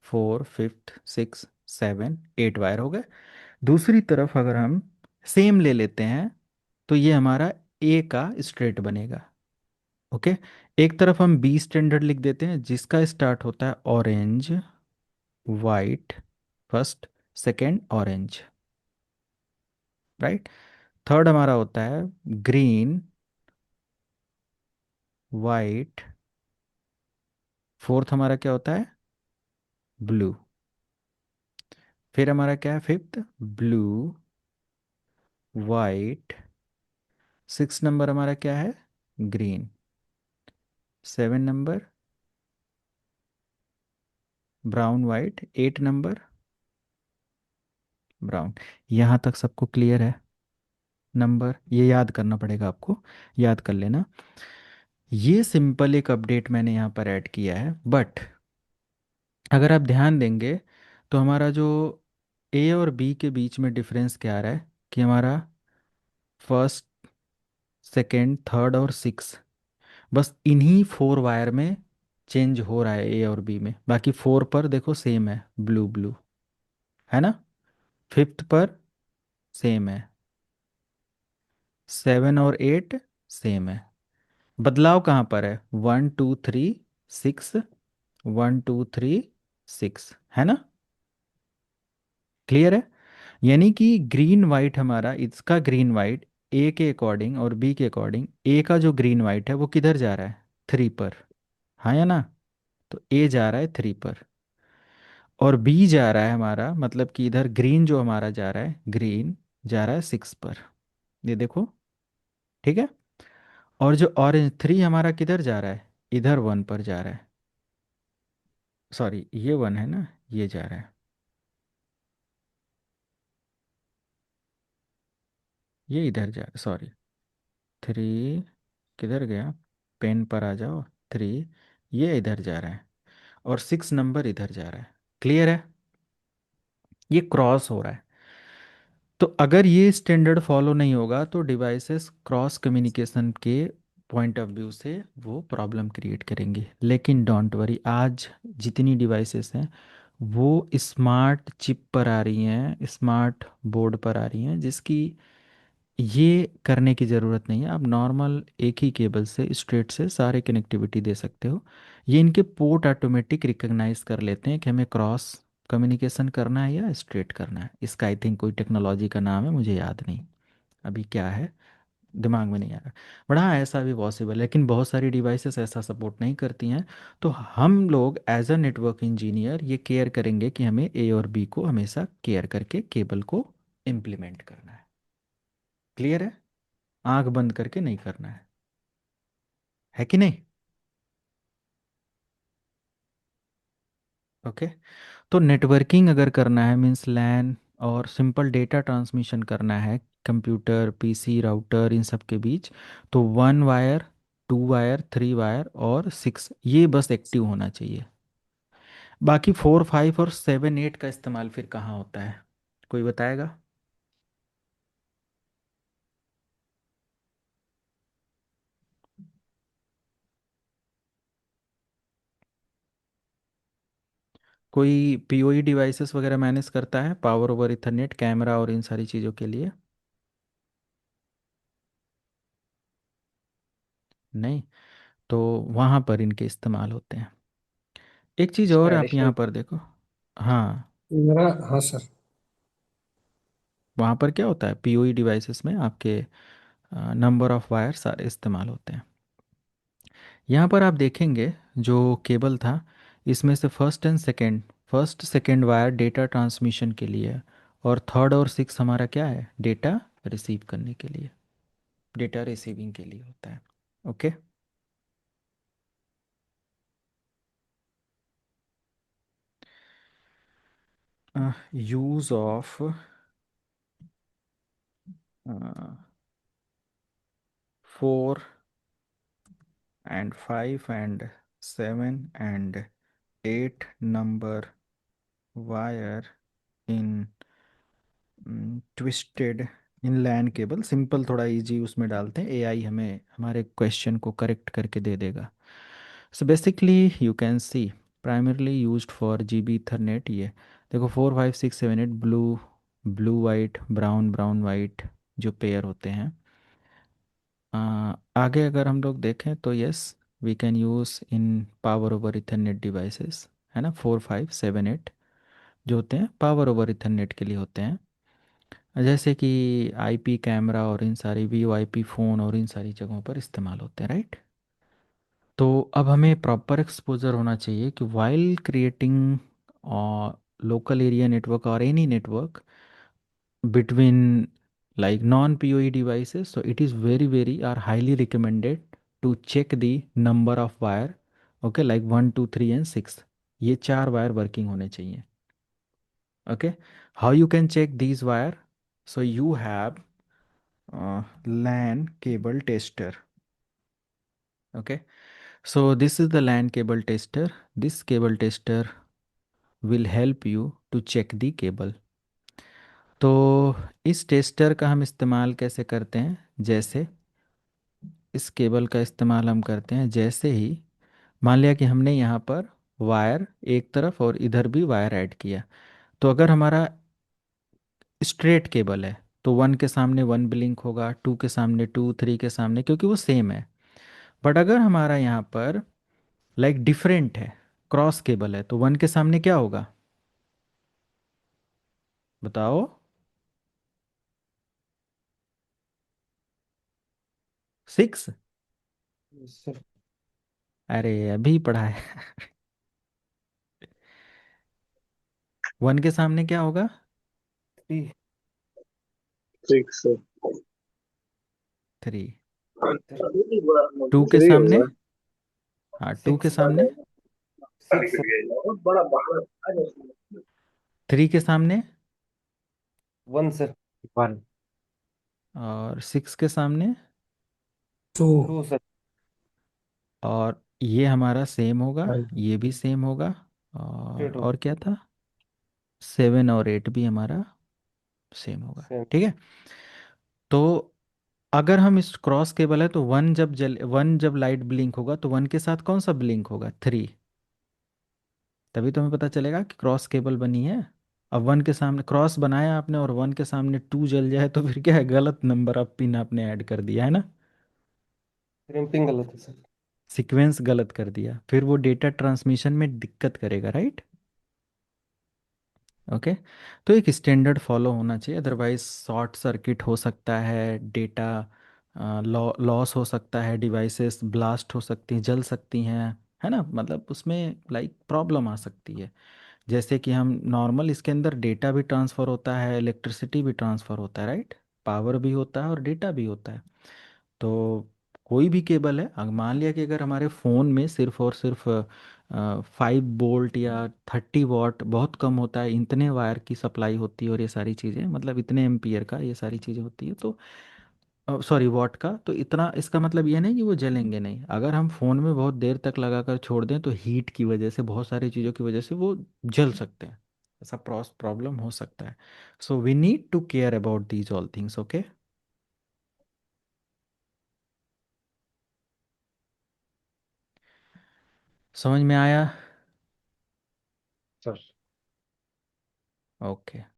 four, fifth, six, seven, 8 wire हो गए। दूसरी तरफ अगर हम सेम ले लेते हैं तो ये हमारा ए का स्ट्रेट बनेगा। ओके, एक तरफ हम बी स्टैंडर्ड लिख देते हैं जिसका स्टार्ट होता है orange, white, first, second orange, right. Third हमारा होता है ग्रीन, वाइट, फोर्थ हमारा क्या होता है, ब्लू, फिर हमारा क्या है, fifth blue, white, six number हमारा क्या है, green, seven number brown white, 8 number brown. यहाँ तक सबको क्लियर है, नंबर ये याद करना पड़ेगा आपको, याद कर लेना। ये सिंपल एक अपडेट मैंने यहाँ पर ऐड किया है, बट अगर आप ध्यान देंगे तो हमारा जो ए और बी के बीच में डिफरेंस क्या आ रहा है, कि हमारा फर्स्ट, सेकेंड, थर्ड और सिक्स, बस इन्हीं 4 वायर में चेंज हो रहा है ए और बी में, बाकी 4 पर देखो सेम है, ब्लू ब्लू, है ना, फिफ्थ पर सेम है, 7 और 8 सेम है। बदलाव कहाँ पर है? 1 2 3 6, 1 2 3 6, है ना? क्लियर है? यानी कि ग्रीन वाइट हमारा, इसका ग्रीन वाइट ए के अकॉर्डिंग और बी के अकॉर्डिंग, ए का जो ग्रीन वाइट है वो किधर जा रहा है? 3 पर। हाँ या ना? तो ए जा रहा है 3 पर, और बी जा रहा है हमारा, मतलब कि इधर ग्रीन जो हमारा जा रहा है, ग्रीन जा रहा है 6 पर। ये देखो, ठीक है। और जो ऑरेंज 3 हमारा किधर जा रहा है? इधर 1 पर जा रहा है। सॉरी, ये 1 है ना, ये जा रहा है, ये इधर जा रहा है, सॉरी। 3 किधर गया? पेन पर आ जाओ। 3 ये इधर जा रहा है, और 6 नंबर इधर जा रहा है। क्लियर है? ये क्रॉस हो रहा है। तो अगर ये स्टैंडर्ड फॉलो नहीं होगा तो डिवाइसेस क्रॉस कम्युनिकेशन के पॉइंट ऑफ व्यू से वो प्रॉब्लम क्रिएट करेंगे। लेकिन डोंट वरी, आज जितनी डिवाइसेस हैं वो स्मार्ट चिप पर आ रही हैं, स्मार्ट बोर्ड पर आ रही हैं, जिसकी ये करने की ज़रूरत नहीं है। आप नॉर्मल एक ही केबल से स्ट्रेट से सारे कनेक्टिविटी दे सकते हो। ये इनके पोर्ट ऑटोमेटिक रिकग्नाइज कर लेते हैं कि हमें क्रॉस कम्युनिकेशन करना है या स्ट्रेट करना है। इसका आई थिंक कोई टेक्नोलॉजी का नाम है, मुझे याद नहीं अभी क्या है, दिमाग में नहीं आ रहा। बट हाँ, ऐसा भी पॉसिबल है, लेकिन बहुत सारी डिवाइसेस ऐसा सपोर्ट नहीं करती हैं। तो हम लोग एज अ नेटवर्क इंजीनियर ये केयर करेंगे कि हमें ए और बी को हमेशा केयर करके केबल को इम्प्लीमेंट करना है। क्लियर है? आंख बंद करके नहीं करना है कि नहीं? ओके। तो नेटवर्किंग अगर करना है, मीन्स लैन और सिंपल डेटा ट्रांसमिशन करना है कंप्यूटर, पीसी, राउटर, इन सब के बीच, तो 1 वायर, 2 वायर, 3 वायर और 6, ये बस एक्टिव होना चाहिए। बाकी 4 5 और 7 8 का इस्तेमाल फिर कहाँ होता है? कोई बताएगा? कोई पीओई डिवाइसेस वगैरह मैनेज करता है पावर ओवर इथरनेट, कैमरा और इन सारी चीज़ों के लिए? नहीं। तो वहाँ पर इनके इस्तेमाल होते हैं। एक चीज़ और इसमें आप यहाँ एडिशनल पर देखो। हाँ, मेरा, हाँ सर। वहाँ पर क्या होता है, पीओई डिवाइसेस में आपके नंबर ऑफ वायर सारे इस्तेमाल होते हैं। यहाँ पर आप देखेंगे जो केबल था, इसमें से first second wire data transmission के लिए है, और थर्ड और सिक्स हमारा क्या है? डेटा रिसीव करने के लिए, डेटा रिसीविंग के लिए होता है। Okay. Use of 4 and 5 and 7 and 8 number wire in twisted in LAN cable. Simple, थोड़ा इजी उसमें डालते हैं, एआई हमें हमारे क्वेश्चन को करेक्ट करके दे देगा। So basically you can see primarily used for GB Ethernet. ये देखो, 4 5 6 7 8, blue blue white, brown brown white जो पेयर होते हैं। आगे अगर हम लोग देखें तो yes, we can use in power over Ethernet devices, है ना। 4 5 7 8 जो होते हैं पावर ओवर इथरनेट के लिए होते हैं, जैसे कि आईपी कैमरा और इन सारी वीओआईपी फ़ोन और इन सारी जगहों पर इस्तेमाल होते हैं, राइट। तो अब हमें प्रॉपर एक्सपोजर होना चाहिए कि while creating local area network और any network between like non-PoE devices, so it is very or highly recommended to check the number of wire, okay, like 1 2 3 and 6, ये 4 वायर वर्किंग होने चाहिए। okay, how you can check these wire? So you have LAN cable tester. Okay, so this is the LAN cable tester. This cable tester will help you to check the cable. तो इस टेस्टर का हम इस्तेमाल कैसे करते हैं? जैसे इस केबल का इस्तेमाल हम करते हैं, जैसे ही मान लिया कि हमने यहाँ पर वायर एक तरफ और इधर भी वायर ऐड किया, तो अगर हमारा स्ट्रेट केबल है तो 1 के सामने 1 ब्लिंक होगा, 2 के सामने 2, 3 के सामने, क्योंकि वो सेम है। बट अगर हमारा यहाँ पर लाइक डिफरेंट है, क्रॉस केबल है, तो 1 के सामने क्या होगा बताओ? 6? सर अरे अभी पढ़ा है। 1 के सामने क्या होगा? 3 6 थ्री। सर 2 के 3 सामने? होगा। हाँ, 2 के 6 सामने? 6 सर बड़ा 3 के सामने? 1 सर 1 और 6 के सामने? टू 2 सर और ये हमारा सेम होगा, 5 ये भी सेम होगा। फिर 2 और क्या था? 7 और 8 भी हमारा सेम होगा। सेम ठीक है। तो अगर हम इस क्रॉस केबल है तो 1 जब लाइट ब्लिंक होगा तो 1 के साथ कौन सा ब्लिंक होगा? 3। तभी तो हमें पता चलेगा कि क्रॉस केबल बनी है। अब 1 के सामने क्रॉस बनाया आपने और 1 के सामने 2 जल जाए तो फिर क्या है? गलत नंबर आप पिन आपने ऐड कर दिया है ना, क्रिम्पिंग गलत है सर सीक्वेंस गलत कर दिया, फिर वो डेटा ट्रांसमिशन में दिक्कत करेगा, राइट? ओके। तो एक स्टैंडर्ड फॉलो होना चाहिए, अदरवाइज शॉर्ट सर्किट हो सकता है, डेटा लॉस हो सकता है, डिवाइसेस ब्लास्ट हो सकती हैं, जल सकती हैं, है ना, मतलब उसमें लाइक प्रॉब्लम आ सकती है। जैसे कि हम नॉर्मल इसके अंदर डेटा भी ट्रांसफ़र होता है, इलेक्ट्रिसिटी भी ट्रांसफ़र होता है, राइट? पावर भी होता है और डेटा भी होता है। तो कोई भी केबल है, मान लिया कि अगर हमारे फ़ोन में सिर्फ और सिर्फ 5 वोल्ट या 30 वॉट बहुत कम होता है, इतने वायर की सप्लाई होती है और ये सारी चीज़ें, मतलब इतने एम्पियर का ये सारी चीज़ें होती है, तो सॉरी वॉट का, तो इतना, इसका मतलब ये नहीं कि वो जलेंगे नहीं। अगर हम फ़ोन में बहुत देर तक लगाकर छोड़ दें तो हीट की वजह से, बहुत सारी चीज़ों की वजह से वो जल सकते हैं, ऐसा प्रॉब्लम हो सकता है। So we need to care about these all things. Okay, समझ में आया? सर। ओके।